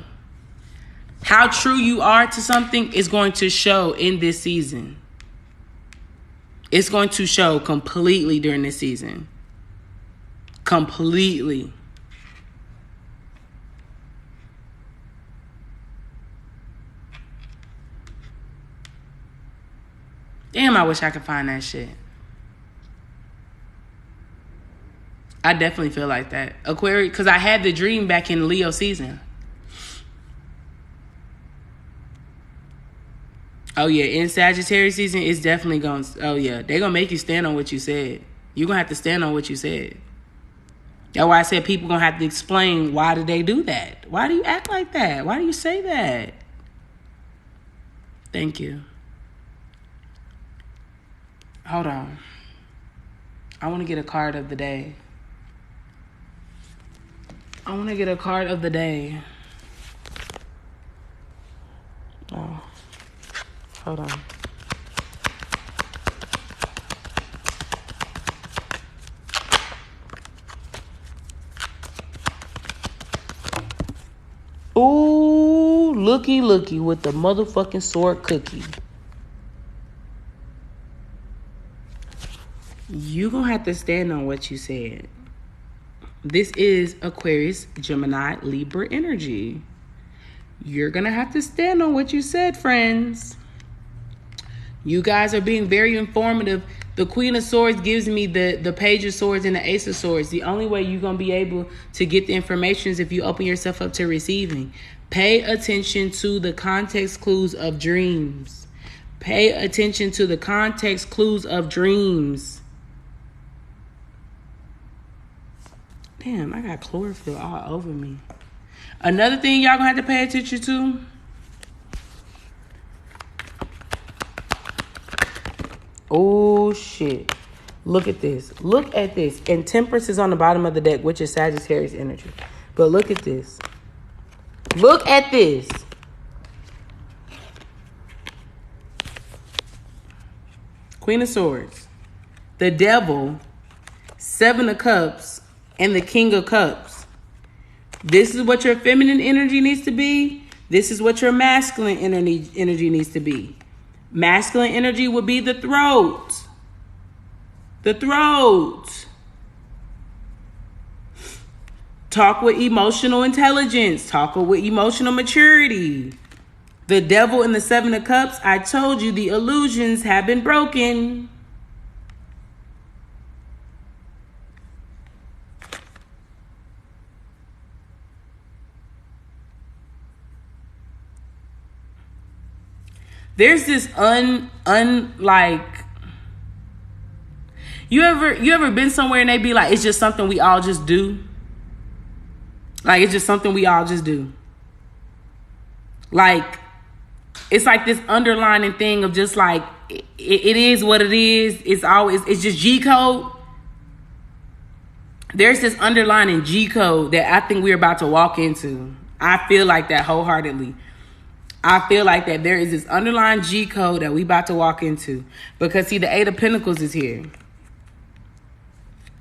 How true you are to something is going to show in this season. It's going to show completely during this season. Completely. Damn, I wish I could find that shit. I definitely feel like that. Aquarius, because I had the dream back in Leo season. Oh, yeah. In Sagittarius season, it's definitely going to... Oh, yeah. They're going to make you stand on what you said. You're going to have to stand on what you said. That's why I said people going to have to explain, why did they do that? Why do you act like that? Why do you say that? Thank you. Hold on. I want to get a card of the day. Oh, hold on. Ooh, looky with the motherfucking sword cookie. You gonna have to stand on what you said. This is Aquarius, Gemini, Libra energy. You're gonna have to stand on what you said, friends. You guys are being very informative. The Queen of Swords gives me the Page of Swords and the Ace of Swords. The only way you're going to be able to get the information is if you open yourself up to receiving. Pay attention to the context clues of dreams. Pay attention to the context clues of dreams. Damn, I got chlorophyll all over me. Another thing y'all going to have to pay attention to. Oh, shit. Look at this. Look at this. And Temperance is on the bottom of the deck, which is Sagittarius energy. But look at this. Look at this. Queen of Swords. The Devil. Seven of Cups. And the King of Cups. This is what your feminine energy needs to be. This is what your masculine energy needs to be. Masculine energy would be the throat. The throat. Talk with emotional intelligence. Talk with emotional maturity. The Devil and the Seven of Cups, I told you the illusions have been broken. There's this like, you ever been somewhere and they be like, it's just something we all just do? Like, it's just something we all just do. Like, it's like this underlining thing of just like, it is what it is. It's just G code. There's this underlining G code that I think we're about to walk into. I feel like that wholeheartedly. I feel like that there is this underlying G code that we about to walk into. Because, see, the Eight of Pentacles is here.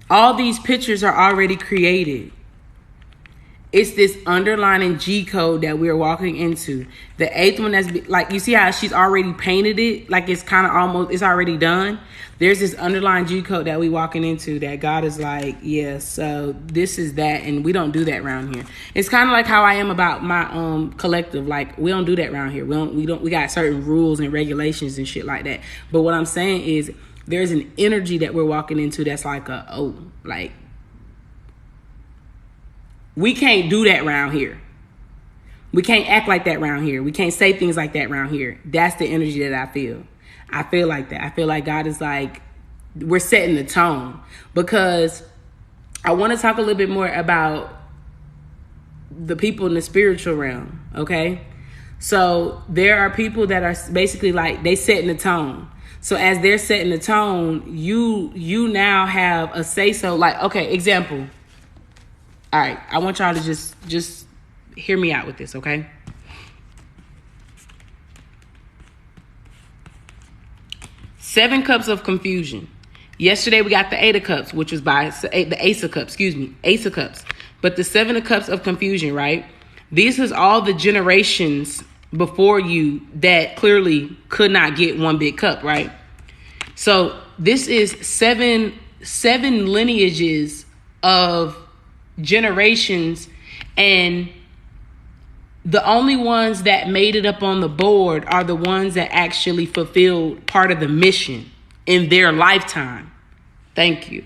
All these pictures are already created. It's this underlining G code that we're walking into. The 8th one, that's like, you see how she's already painted it? Like it's kind of almost, it's already done. There's this underlying G code that we walking into that God is like, yeah, so this is that. And we don't do that around here. It's kind of like how I am about my collective. Like, we don't do that around here. We got certain rules and regulations and shit like that. But what I'm saying is there's an energy that we're walking into that's like we can't do that around here. We can't act like that around here. We can't say things like that around here. That's the energy that I feel. I feel like that. I feel like God is like, we're setting the tone. Because I want to talk a little bit more about the people in the spiritual realm, okay? So there are people that are basically like, they setting the tone. So as they're setting the tone, you now have a say-so. Like, okay, example. All right, I want y'all to just hear me out with this, okay? Seven cups of confusion. Yesterday we got the 8 of cups, which was by the Ace of cups, Ace of cups. But the 7 of cups of confusion, right? These is all the generations before you that clearly could not get one big cup, right? So this is seven lineages of generations, and the only ones that made it up on the board are the ones that actually fulfilled part of the mission in their lifetime. Thank you.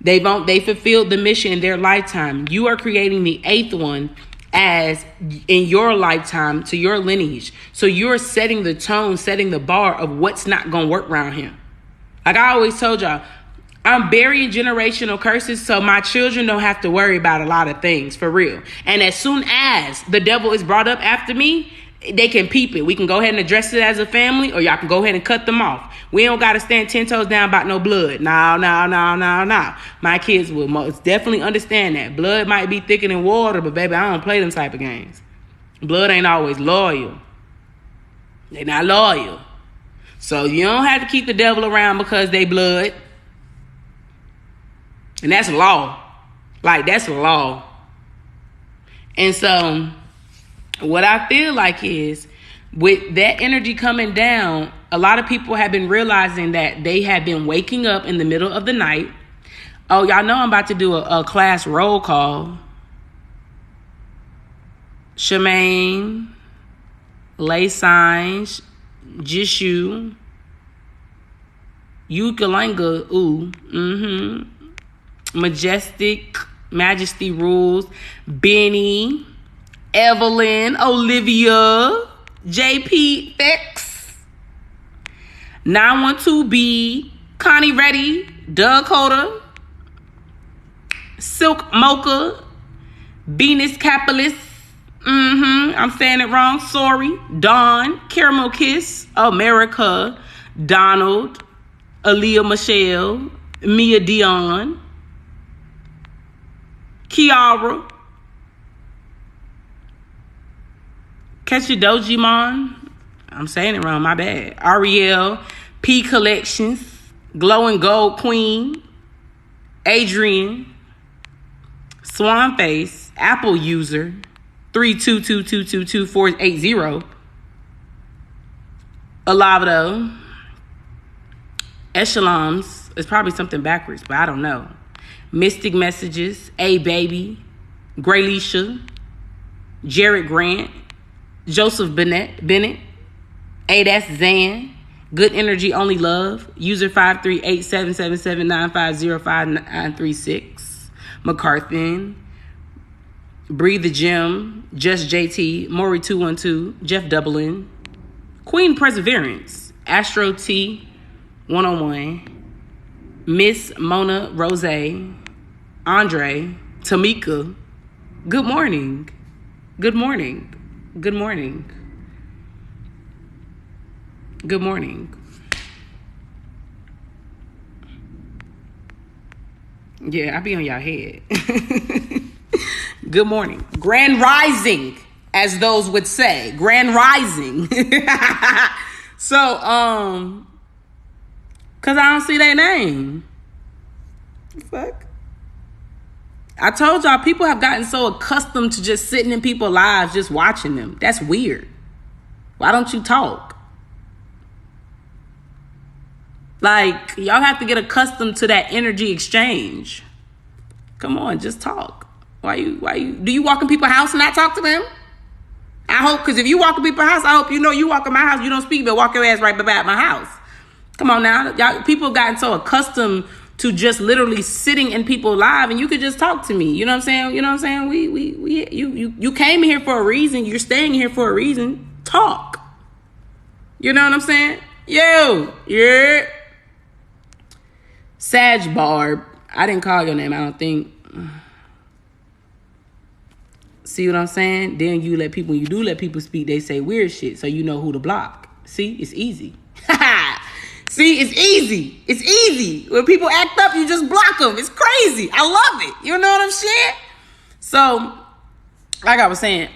They fulfilled the mission in their lifetime. You are creating the 8th one as in your lifetime to your lineage. So you're setting the tone, setting the bar of what's not going to work around here. Like I always told y'all, I'm burying generational curses so my children don't have to worry about a lot of things, for real. And as soon as the devil is brought up after me, they can peep it. We can go ahead and address it as a family, or y'all can go ahead and cut them off. We don't got to stand 10 toes down about no blood. No. My kids will most definitely understand that. Blood might be thicker than water, but baby, I don't play them type of games. Blood ain't always loyal. They not loyal. So you don't have to keep the devil around because they blood. And that's law. Like, that's law. And so what I feel like is with that energy coming down, a lot of people have been realizing that they have been waking up in the middle of the night. Oh, y'all know I'm about to do a class roll call. Shemaine, Lay Signs, Jishu, Ukalanga, Majestic, Majesty Rules, Benny, Evelyn, Olivia, JP X, 912B, Connie Reddy, Doug Holder, Silk Mocha, Venus Capitalist, I'm saying it wrong, sorry, Dawn, Caramel Kiss, America, Donald, Aaliyah Michelle, Mia Dion, Kiara, Catchy Dojimon, I'm saying it wrong, my bad, Ariel, P Collections, Glowing Gold Queen, Adrian, Swan Face, Apple User, 322222480, Alavado, Echelons, it's probably something backwards, but I don't know. Mystic Messages, A Baby, Graylisha, Jared Grant, Joseph Bennett, A Zan, Good Energy Only Love, user 5387777950536, McCarthy, Breathe the Gym, Just JT, Maury 212, Jeff Dublin, Queen Perseverance, Astro T 101, Miss Mona Rose, Andre, Tamika, good morning. Good morning. Good morning. Good morning. Yeah, I be on y'all head. Good morning. Grand Rising, as those would say. Grand Rising. So, cause I don't see their name. Fuck. I told y'all, people have gotten so accustomed to just sitting in people's lives, just watching them. That's weird. Why don't you talk? Like, y'all have to get accustomed to that energy exchange. Come on, just talk. Why you, do you walk in people's house and not talk to them? I hope, because if you walk in people's house, I hope you know you walk in my house, you don't speak, but walk your ass right by my house. Come on now. Y'all, people have gotten so accustomed to just literally sitting in people's lives, and you could just talk to me. You know what I'm saying? You know what I'm saying? You came here for a reason. You're staying here for a reason. Talk. You know what I'm saying? Yo, yeah. Sag Barb. I didn't call your name, I don't think. See what I'm saying? Then you let people, when you do let people speak, they say weird shit, so you know who to block. See? It's easy. See, it's easy. It's easy. When people act up, you just block them. It's crazy. I love it. You know what I'm saying? So, like I was saying,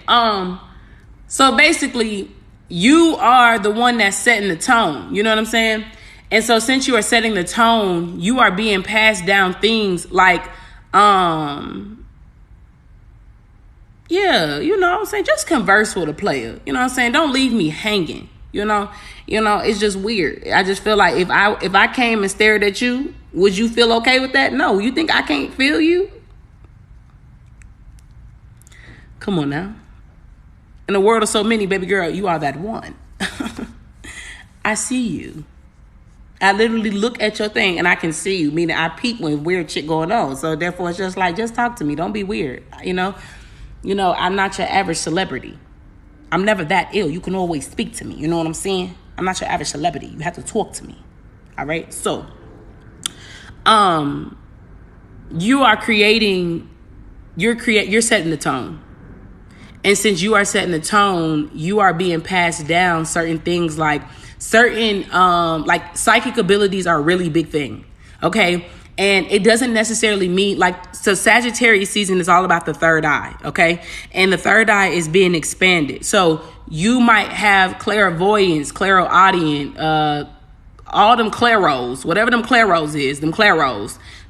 so basically, you are the one that's setting the tone. You know what I'm saying? And so since you are setting the tone, you are being passed down things like, yeah, you know what I'm saying? Just converse with a player. You know what I'm saying? Don't leave me hanging. You know, it's just weird. I just feel like if I came and stared at you, would you feel okay with that? No. You think I can't feel you? Come on now. In a world of so many, baby girl, you are that one. I see you. I literally look at your thing and I can see you, meaning I peep when weird shit going on. So therefore it's just like, just talk to me. Don't be weird. You know, I'm not your average celebrity. I'm never that ill. You can always speak to me. You know what I'm saying? I'm not your average celebrity. You have to talk to me. All right? So, you are creating, you're setting the tone. And since you are setting the tone, you are being passed down certain things like like psychic abilities are a really big thing. Okay? And it doesn't necessarily mean so Sagittarius season is all about the third eye. Okay. And the third eye is being expanded. So you might have clairvoyance, clairaudient, all them clairos, whatever them clairos is,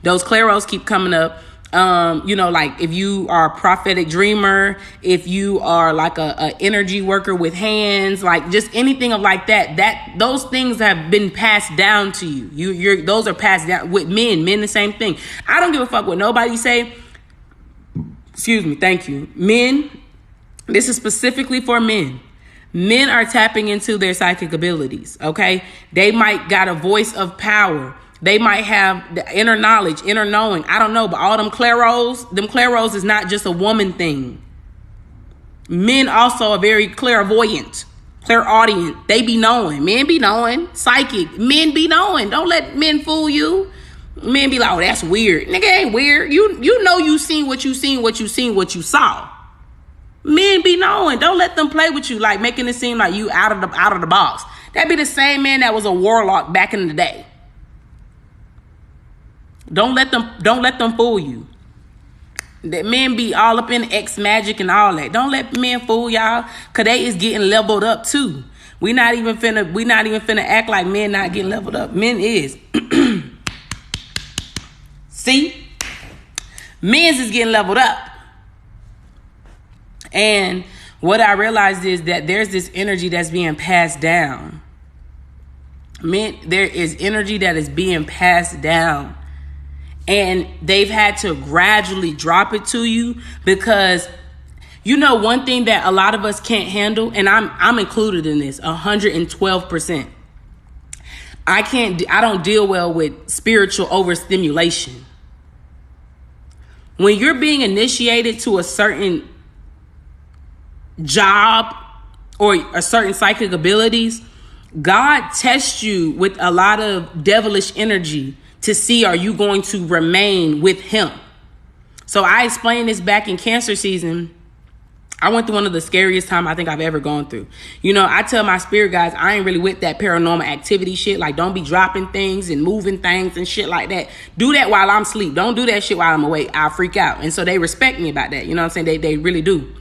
those clairos keep coming up. Like if you are a prophetic dreamer, if you are like a energy worker with hands, like just anything of like that those things have been passed down to you. Those are passed down with men the same thing. I don't give a fuck what nobody say. Excuse me. Thank you. Men, this is specifically for men. Men are tapping into their psychic abilities. Okay. They might got a voice of power. They might have the inner knowledge, inner knowing. I don't know, but all them clairos is not just a woman thing. Men also are very clairvoyant, clairaudient. They be knowing. Men be knowing. Psychic. Men be knowing. Don't let men fool you. Men be like, oh, that's weird. Nigga, ain't weird. You know you seen what you saw. Men be knowing. Don't let them play with you, like making it seem like you out of the box. That be the same man that was a warlock back in the day. Don't let them fool you. That men be all up in X magic and all that. Don't let men fool y'all, cause they is getting leveled up too. We not even finna act like men not getting leveled up. Men is. See? Men's is getting leveled up. And what I realized is that there's this energy that's being passed down. Men, there is energy that is being passed down. And they've had to gradually drop it to you because, one thing that a lot of us can't handle, and I'm included in this 112%. I don't deal well with spiritual overstimulation. When you're being initiated to a certain job or a certain psychic abilities, God tests you with a lot of devilish energy to see, are you going to remain with him? So I explained this back in Cancer season. I went through one of the scariest time I think I've ever gone through. I tell my spirit guys, I ain't really with that paranormal activity shit. Like, don't be dropping things and moving things and shit like that. Do that while I'm asleep. Don't do that shit while I'm awake. I'll freak out. And so they respect me about that. You know what I'm saying? They really do.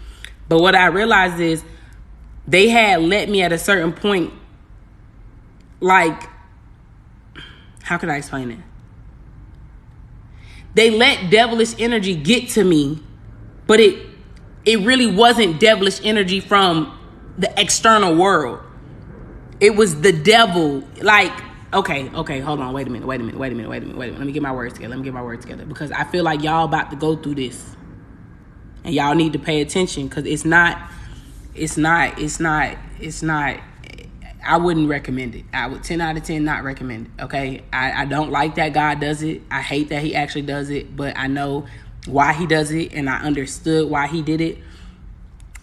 But what I realized is they had let me at a certain point, like, how could I explain it? They let devilish energy get to me, but it really wasn't devilish energy from the external world. It was the devil. Like, okay, hold on, wait a minute. Let me get my words together because I feel like y'all about to go through this. And y'all need to pay attention because it's not, I wouldn't recommend it. I would 10 out of 10 not recommend it, okay? I don't like that God does it. I hate that he actually does it, but I know why he does it and I understood why he did it,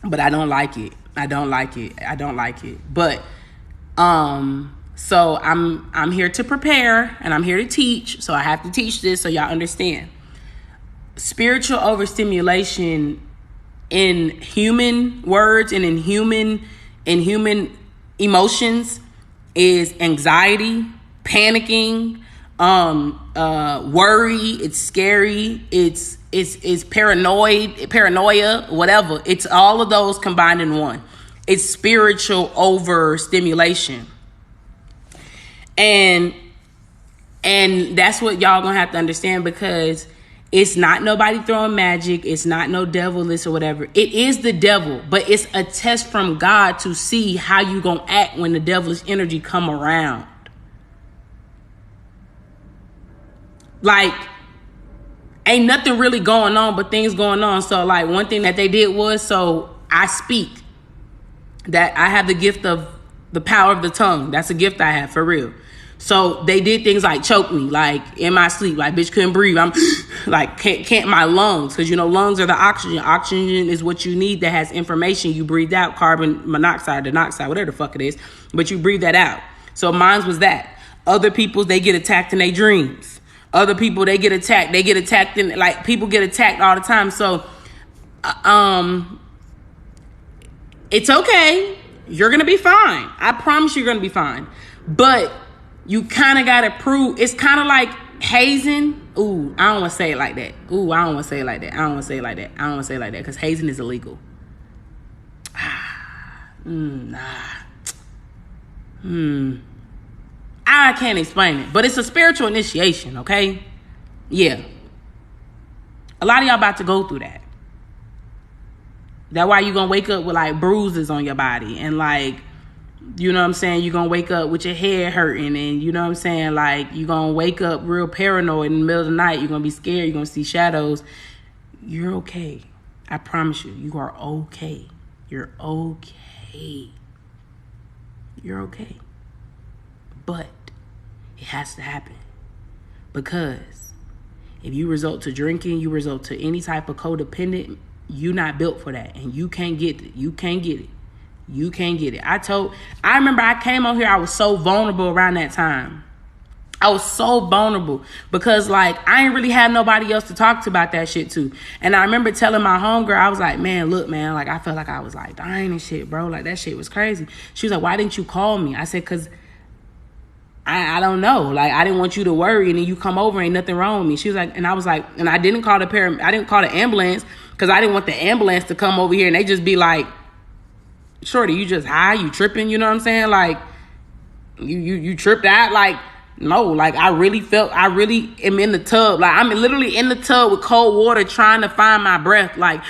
but I don't like it. But, so I'm here to prepare and I'm here to teach, so I have to teach this so y'all understand. Spiritual overstimulation in human words and in human emotions is anxiety, panicking, worry. It's scary. It's paranoia, whatever. It's all of those combined in one. It's spiritual overstimulation, and that's what y'all gonna have to understand because it's not nobody throwing magic. It's not no devilish or whatever. It is the devil, but it's a test from God to see how you gonna act when the devilish energy come around. Like, ain't nothing really going on, but things going on. So, like, one thing that they did was, so I speak. That I have the gift of the power of the tongue. That's a gift I have, for real. So they did things like choke me, like in my sleep, like bitch couldn't breathe. I'm like, can't my lungs, because lungs are the oxygen. Oxygen is what you need that has information. You breathe out carbon monoxide, whatever the fuck it is, but you breathe that out. So mine was that. Other people, they get attacked in their dreams. Other people, they get attacked. They get attacked in, like, people get attacked all the time. So, it's okay. You're going to be fine. I promise you're going to be fine. But you kind of got to prove. It's kind of like hazing. Ooh, I don't want to say it like that. I don't want to say it like that because hazing is illegal. I can't explain it, but it's a spiritual initiation, okay? Yeah. A lot of y'all about to go through that. That's why you're going to wake up with, like, bruises on your body and, like, you know what I'm saying? You're going to wake up with your head hurting and, you know what I'm saying? Like, you're going to wake up real paranoid in the middle of the night. You're going to be scared. You're going to see shadows. You're okay. I promise you. You are okay. You're okay. You're okay. But it has to happen. Because if you resort to drinking, you resort to any type of codependent, you're not built for that. And you can't get it. You can't get it. I remember I came on here, I was so vulnerable around that time. I was so vulnerable because, like, I ain't really had nobody else to talk to about that shit too. And I remember telling my homegirl, I was like, man, look, man, like, I felt like I was, like, dying and shit, bro. Like, that shit was crazy. She was like, why didn't you call me? I said, because I don't know. Like, I didn't want you to worry and then you come over, ain't nothing wrong with me. She was like, and I was like, and I didn't call the ambulance because I didn't want the ambulance to come over here and they just be like, shorty, you just high, you tripping, you know what I'm saying? Like, you tripped out. Like, no, like, I really am in the tub. Like, I'm literally in the tub with cold water trying to find my breath. Like,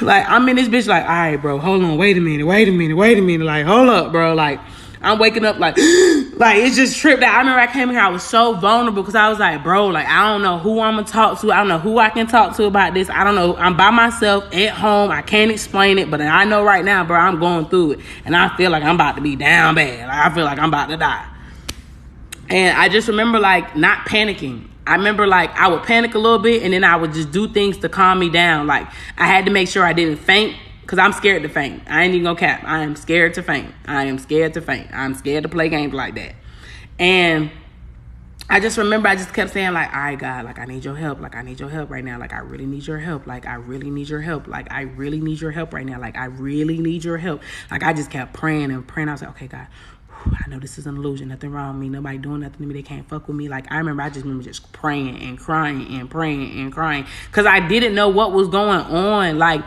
I'm in this bitch like, all right, bro, hold on, wait a minute. Like, hold up, bro. Like, I'm waking up like it's just tripped out. I remember I came here, I was so vulnerable because I was like, bro, like, I don't know who I'm going to talk to. I don't know who I can talk to about this. I don't know. I'm by myself at home. I can't explain it, but I know right now, bro, I'm going through it. And I feel like I'm about to be down bad. Like, I feel like I'm about to die. And I just remember, like, not panicking. I remember, like, I would panic a little bit and then I would just do things to calm me down. Like, I had to make sure I didn't faint. Because I'm scared to faint. I ain't even gonna cap. I am scared to faint. I'm scared to play games like that. And I just remember I just kept saying, like, all right, God, like, I need your help. Like, I need your help right now. Like, I really need your help. Like, I really need your help. Like, I really need your help right now. Like, I really need your help. Like, I just kept praying and praying. I was like, okay, God, I know this is an illusion. Nothing wrong with me. Nobody doing nothing to me. They can't fuck with me. Like, I remember just praying and crying and praying and crying. Because I didn't know what was going on. Like,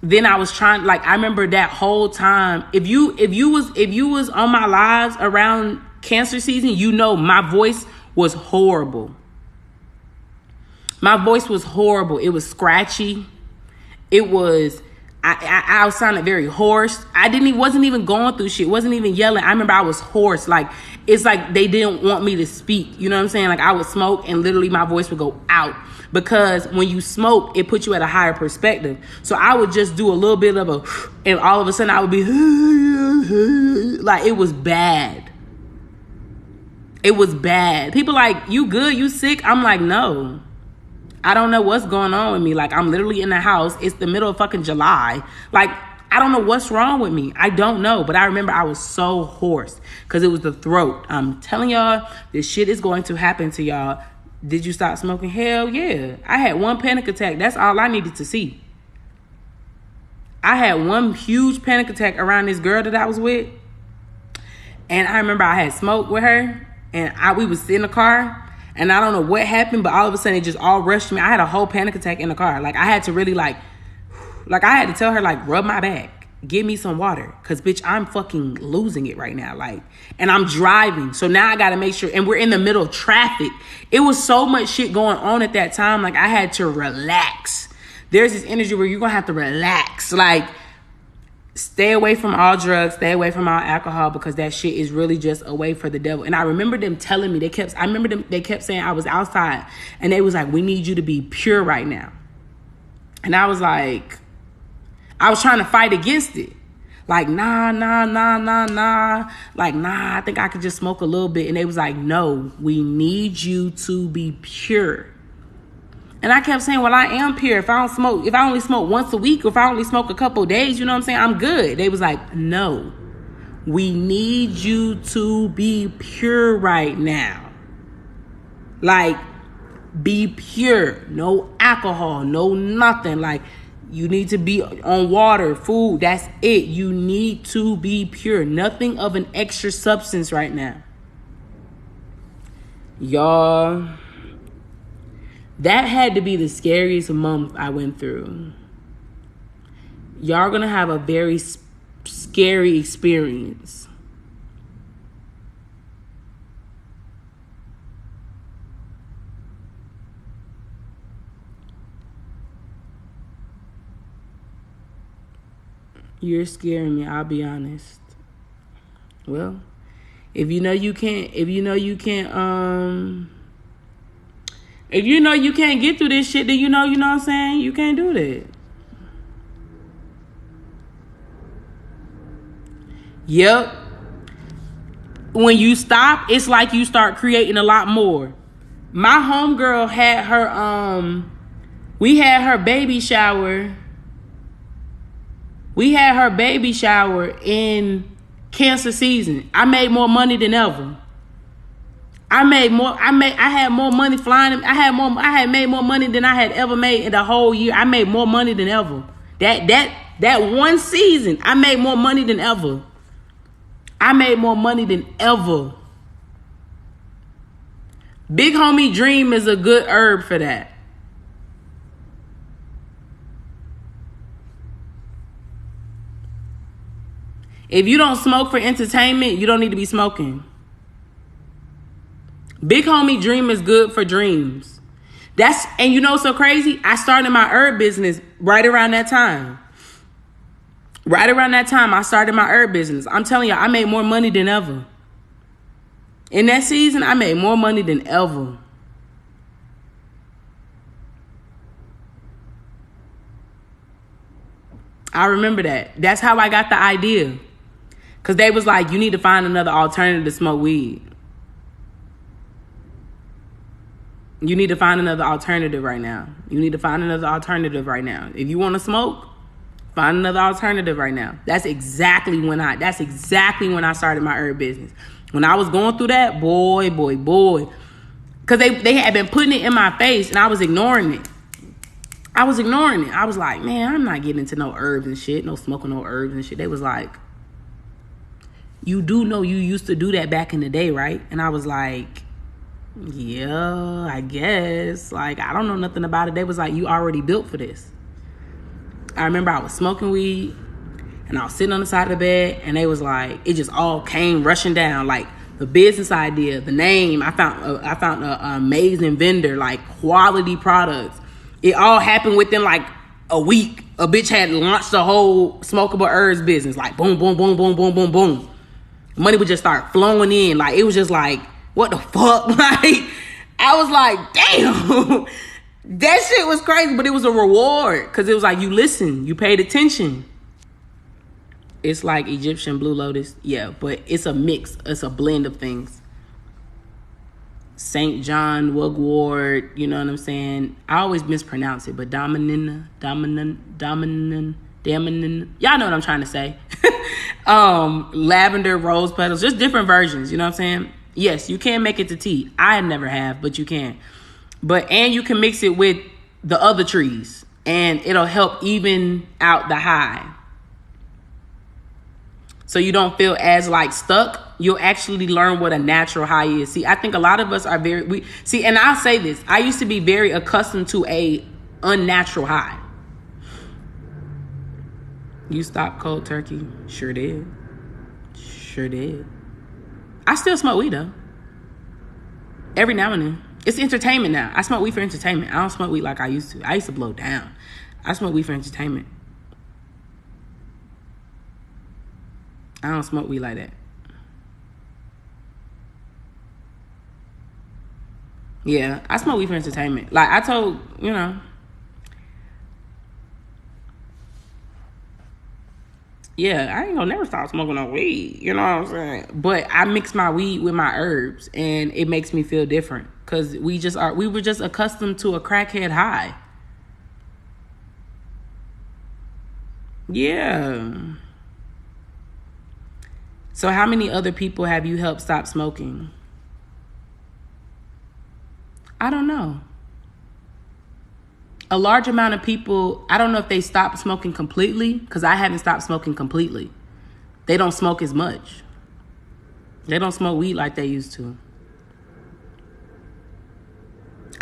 then I was trying, like, I remember that whole time. If you was on my lives around cancer season, you know my voice was horrible. My voice was horrible. It was scratchy. It was, I sounded very hoarse. Wasn't even going through shit. Wasn't even yelling. I remember I was hoarse. Like, it's like they didn't want me to speak. You know what I'm saying? Like, I would smoke and literally my voice would go out. Because when you smoke, it puts you at a higher perspective. So I would just do a little bit of a, and all of a sudden I would be, like, it was bad. It was bad. People like, you good? You sick? I'm like, no. I don't know what's going on with me. Like, I'm literally in the house. It's the middle of fucking July. Like, I don't know what's wrong with me. I don't know. But I remember I was so hoarse because it was the throat. I'm telling y'all, this shit is going to happen to y'all. Did you stop smoking? Hell yeah. I had one panic attack. That's all I needed to see. I had one huge panic attack around this girl that I was with. And I remember I had smoked with her. And we was in the car. And I don't know what happened, but all of a sudden it just all rushed me. I had a whole panic attack in the car. Like, I had to really like I had to tell her, like, rub my back. Give me some water. Because, bitch, I'm fucking losing it right now. Like, and I'm driving. So now I got to make sure. And we're in the middle of traffic. It was so much shit going on at that time. Like, I had to relax. There's this energy where you're going to have to relax. Like, stay away from all drugs, stay away from all alcohol, because that shit is really just a way for the devil. And I remember them telling me, they kept saying I was outside and they was like, we need you to be pure right now. And I was like, I was trying to fight against it. Like, nah. Like, nah, I think I could just smoke a little bit. And they was like, no, we need you to be pure. And I kept saying, well, I am pure. If I only smoke once a week, or if I only smoke a couple of days, you know what I'm saying? I'm good. They was like, no, we need you to be pure right now. Like, be pure. No alcohol, no nothing. Like, you need to be on water, food. That's it. You need to be pure. Nothing of an extra substance right now. Y'all, that had to be the scariest month I went through. Y'all gonna have a very scary experience. You're scaring me, I'll be honest. Well, if you know you can't get through this shit, then you know what I'm saying? You can't do that. Yep. When you stop, it's like you start creating a lot more. My homegirl had her, we had her baby shower. We had her baby shower in cancer season. I made more money than ever. I had more money flying. I had made more money than I had ever made in the whole year. I made more money than ever. That one season, I made more money than ever. I made more money than ever. Big homie dream is a good herb for that. If you don't smoke for entertainment, you don't need to be smoking. Big homie dream is good for dreams. And you know what's so crazy? I started my herb business right around that time. Right around that time, I started my herb business. I'm telling you, I made more money than ever. In that season, I made more money than ever. I remember that. That's how I got the idea. Because they was like, you need to find another alternative to smoke weed. You need to find another alternative right now. You need to find another alternative right now. If you want to smoke, find another alternative right now. That's exactly when I started my herb business. When I was going through that, boy. Because they had been putting it in my face and I was ignoring it. I was like, man, I'm not getting into no herbs and shit. No smoking no herbs and shit. They was like, you do know you used to do that back in the day, right? And I was like, yeah, I guess. Like, I don't know nothing about it. They was like, you already built for this. I remember I was smoking weed and I was sitting on the side of the bed and they was like, it just all came rushing down. Like the business idea, the name. I found an amazing vendor, like quality products. It all happened within like a week. A bitch had launched the whole smokable herbs business. Like boom, boom, boom, boom, boom, boom, boom. Money would just start flowing in. Like it was just like, what the fuck? Like I was like, damn. That shit was crazy, but it was a reward because it was like you listened, you paid attention. It's like Egyptian blue lotus, yeah, but it's a mix, it's a blend of things. St. John Wugward, you know what I'm saying? I always mispronounce it, but dominant, y'all know what I'm trying to say. Lavender, rose petals, just different versions, you know what I'm saying? Yes, you can make it to tea. I never have, but you can. And you can mix it with the other trees and it'll help even out the high. So you don't feel as like stuck. You'll actually learn what a natural high is. See, I think a lot of us are and I'll say this. I used to be very accustomed to a unnatural high. You stopped cold turkey? Sure did. Sure did. I still smoke weed though. Every now and then. It's entertainment now. I smoke weed for entertainment. I don't smoke weed like I used to. I used to blow down. I smoke weed for entertainment. I don't smoke weed like that. Yeah, I smoke weed for entertainment. Like I told, yeah, I ain't gonna never stop smoking no weed. You know what I'm saying? But I mix my weed with my herbs and it makes me feel different. Cause we were just accustomed to a crackhead high. Yeah. So how many other people have you helped stop smoking? I don't know. A large amount of people, I don't know if they stopped smoking completely, because I haven't stopped smoking completely. They don't smoke as much. They don't smoke weed like they used to.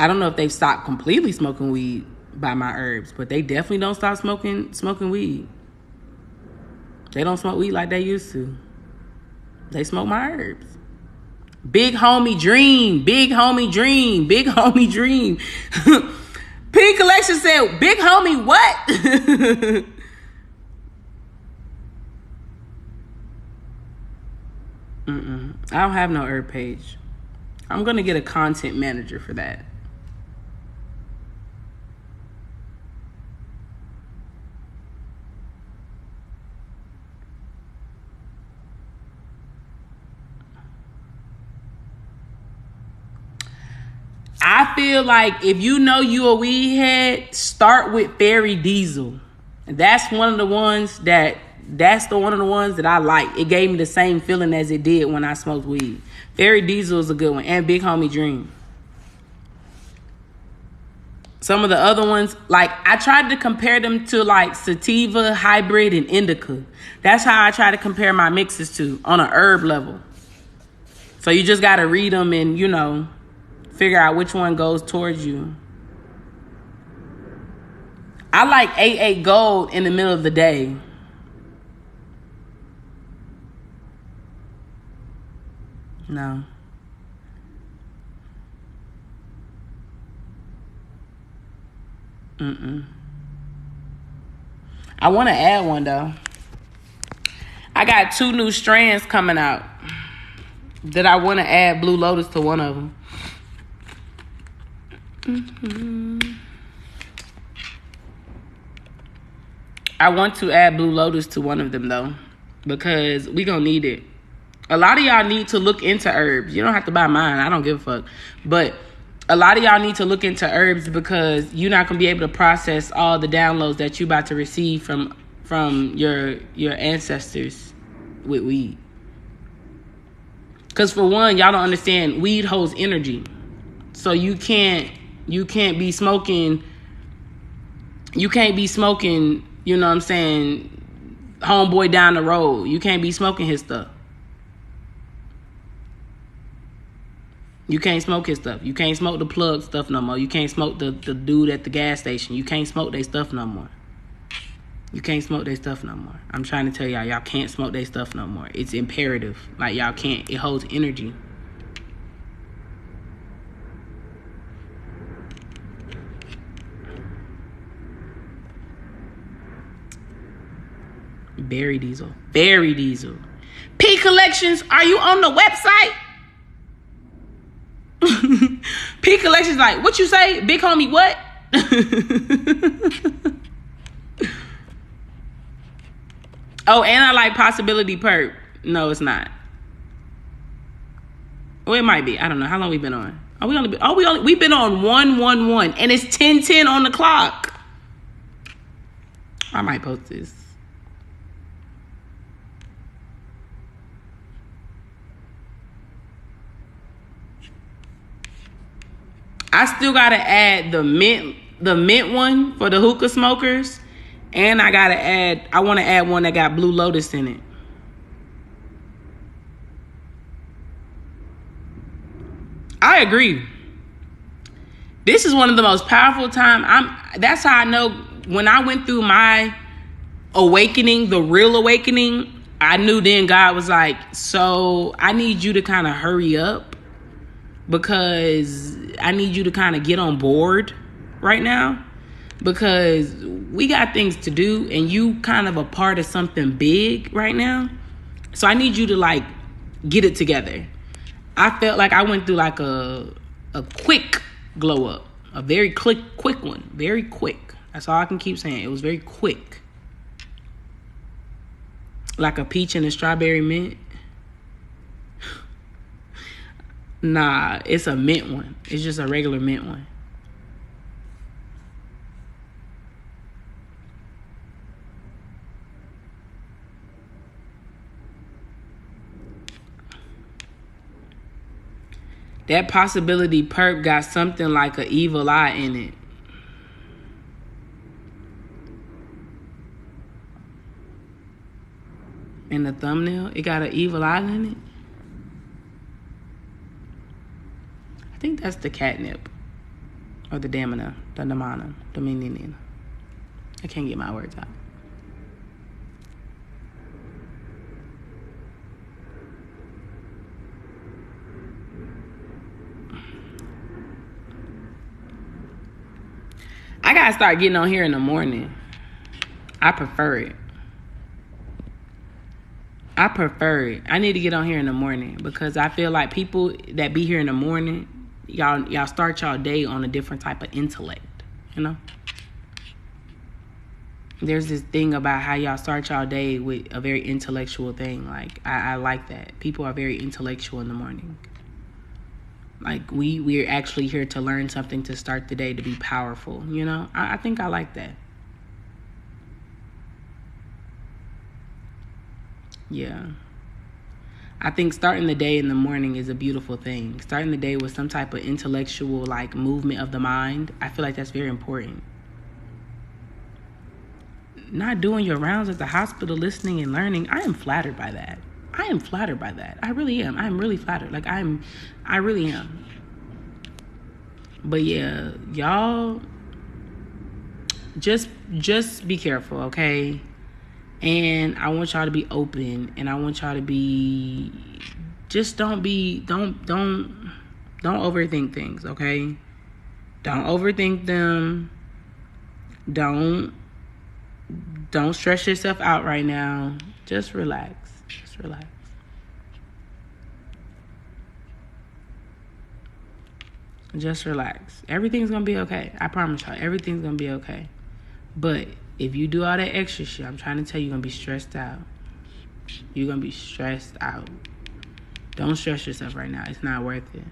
I don't know if they've stopped completely smoking weed by my herbs, but they definitely don't stop smoking weed. They don't smoke weed like they used to. They smoke my herbs. Big homie dream. Big homie dream. Big homie dream. P Collection said, big homie what? I don't have no herb page. I'm going to get a content manager for that. I feel like if you know you a weed head, start with Fairy Diesel. That's one of the ones that I like. It gave me the same feeling as it did when I smoked weed. Fairy Diesel is a good one. And Big Homie Dream. Some of the other ones, like I tried to compare them to like sativa, hybrid, and indica. That's how I try to compare my mixes to on an herb level. So you just got to read them and, figure out which one goes towards you. I like 88 Gold in the middle of the day. No. I want to add one though. I got 2 new strands coming out that I want to add Blue Lotus to one of them. I want to add Blue Lotus to one of them though, because we gonna need it. A lot of y'all need to look into herbs. You don't have to buy mine. I don't give a fuck. But a lot of y'all need to look into herbs because you're not gonna be able to process all the downloads that you about to receive from your ancestors with weed. Because for one, y'all don't understand, weed holds energy. So you can't be smoking, you know what I'm saying, homeboy down the road. You can't be smoking his stuff. You can't smoke his stuff. You can't smoke the plug stuff no more. You can't smoke the dude at the gas station. You can't smoke their stuff no more. You can't smoke their stuff no more. I'm trying to tell y'all can't smoke their stuff no more. It's imperative. Like, y'all can't. It holds energy. Very Diesel. Very Diesel. P Collections, are you on the website? P Collections like, what you say? Big homie, what? Oh, and I like Possibility Perp. No, it's not. Well, it might be. I don't know. How long we been on? We've been on 111 and it's 10:10 on the clock. I might post this. I still gotta add the mint one for the hookah smokers, and I want to add one that got Blue Lotus in it. I agree. This is one of the most powerful times. That's how I know when I went through my awakening, the real awakening, I knew then God was like, so I need you to kind of hurry up because I need you to kind of get on board right now because we got things to do and you kind of a part of something big right now. So I need you to like get it together. I felt like I went through like a quick glow up, a very quick one, very quick. That's all I can keep saying. It was very quick. Like a peach and a strawberry mint. Nah, it's a mint one. It's just a regular mint one. That Possibility Perp got something like an evil eye in it. In the thumbnail, it got an evil eye in it. I think that's the catnip. Or the damina, the namana, the meaning. I can't get my words out. I gotta start getting on here in the morning. I prefer it. I need to get on here in the morning because I feel like people that be here in the morning, y'all start y'all day on a different type of intellect, you know? There's this thing about how y'all start y'all day with a very intellectual thing. Like, I like that. People are very intellectual in the morning. Like, we're actually here to learn something to start the day to be powerful, you know? I think I like that. Yeah. I think starting the day in the morning is a beautiful thing. Starting the day with some type of intellectual, like, movement of the mind, I feel like that's very important. Not doing your rounds at the hospital, listening and learning, I am flattered by that. I really am. I'm really flattered. Like, I really am. But yeah, y'all just be careful, okay? And I want y'all to be open, and I want y'all to be just don't overthink things, okay? Don't overthink them. Don't stress yourself out right now. Just relax. Just relax. Everything's gonna be okay. I promise y'all, everything's gonna be okay. But if you do all that extra shit, I'm trying to tell you, you're gonna be stressed out. You're gonna be stressed out. Don't stress yourself right now. It's not worth it.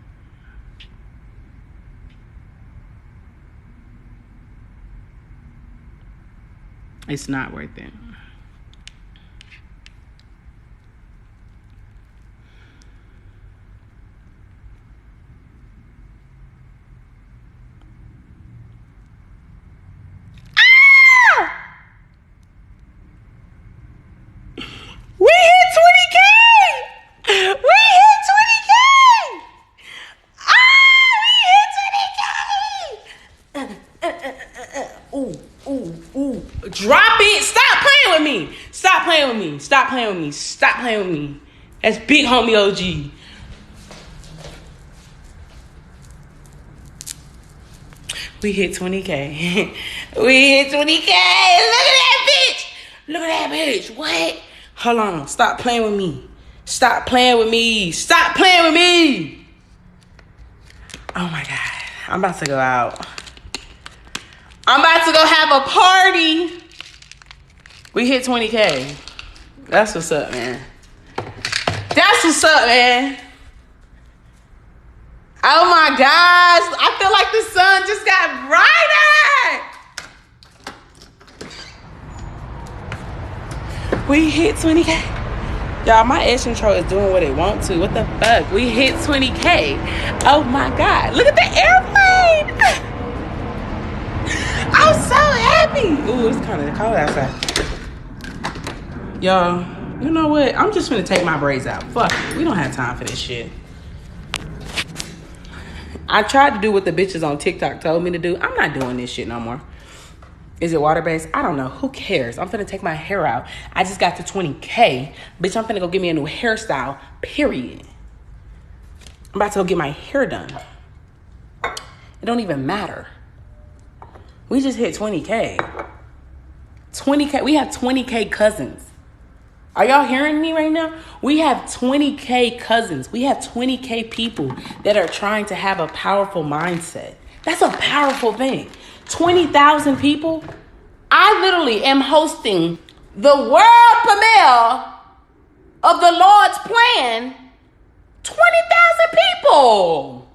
It's not worth it. We hit 20K! We hit 20K! We hit 20K! Ooh. Drop it. Stop me. Stop playing with me. Stop playing with me. That's big homie OG. We hit 20K. We hit 20K. Look at that bitch. Look at that bitch. What? Hold on. Stop playing with me. Stop playing with me. Stop playing with me. Oh my God. I'm about to go out. I'm about to go have a party. We hit 20K. That's what's up, man. That's what's up, man. Oh my gosh. I feel like the sun just got brighter. We hit 20K. Y'all, my edge control is doing what it wants to. What the fuck? We hit 20K. Oh my God. Look at the airplane. I'm so happy. Ooh, it's kind of cold outside. Y'all, you know what? I'm just gonna take my braids out. Fuck it. We don't have time for this shit. I tried to do what the bitches on TikTok told me to do. I'm not doing this shit no more. Is it water-based? I don't know. Who cares? I'm finna take my hair out. I just got to 20K. Bitch, I'm finna go get me a new hairstyle, period. I'm about to go get my hair done. It don't even matter. We just hit 20K. 20K. We have 20K cousins. Are y'all hearing me right now? We have 20K cousins. We have 20K people that are trying to have a powerful mindset. That's a powerful thing. 20,000 people. I literally am hosting the world premiere of the Lord's plan. 20,000 people.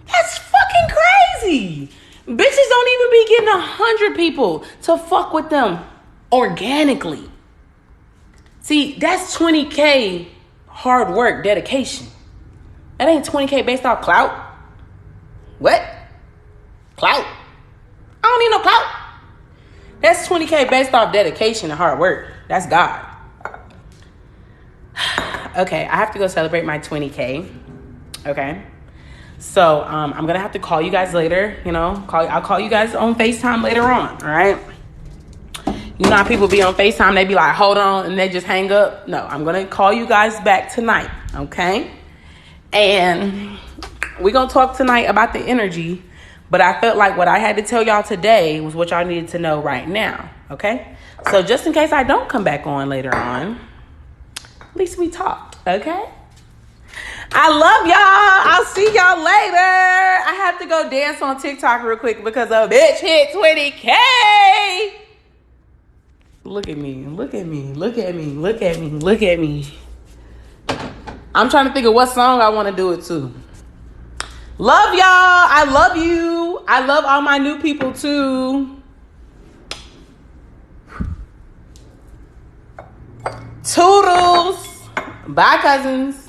That's fucking crazy. Bitches don't even be getting 100 people to fuck with them organically. See, that's 20K hard work, dedication. That ain't 20K based off clout. What? Clout? I don't need no clout. That's 20K based off dedication and hard work. That's God. Okay, I have to go celebrate my 20K. Okay. So I'm going to have to call you guys later. You know, I'll call you guys on FaceTime later on. All right. You know how people be on FaceTime, they be like, hold on, and they just hang up. No, I'm going to call you guys back tonight, okay? And we're going to talk tonight about the energy, but I felt like what I had to tell y'all today was what y'all needed to know right now, okay? So just in case I don't come back on later on, at least we talked, okay? I love y'all. I'll see y'all later. I have to go dance on TikTok real quick because a bitch hit 20K. Look at me, look at me, look at me, look at me, look at me. I'm trying to think of what song I want to do it to. Love y'all. I love you. I love all my new people too. Toodles. Bye, cousins.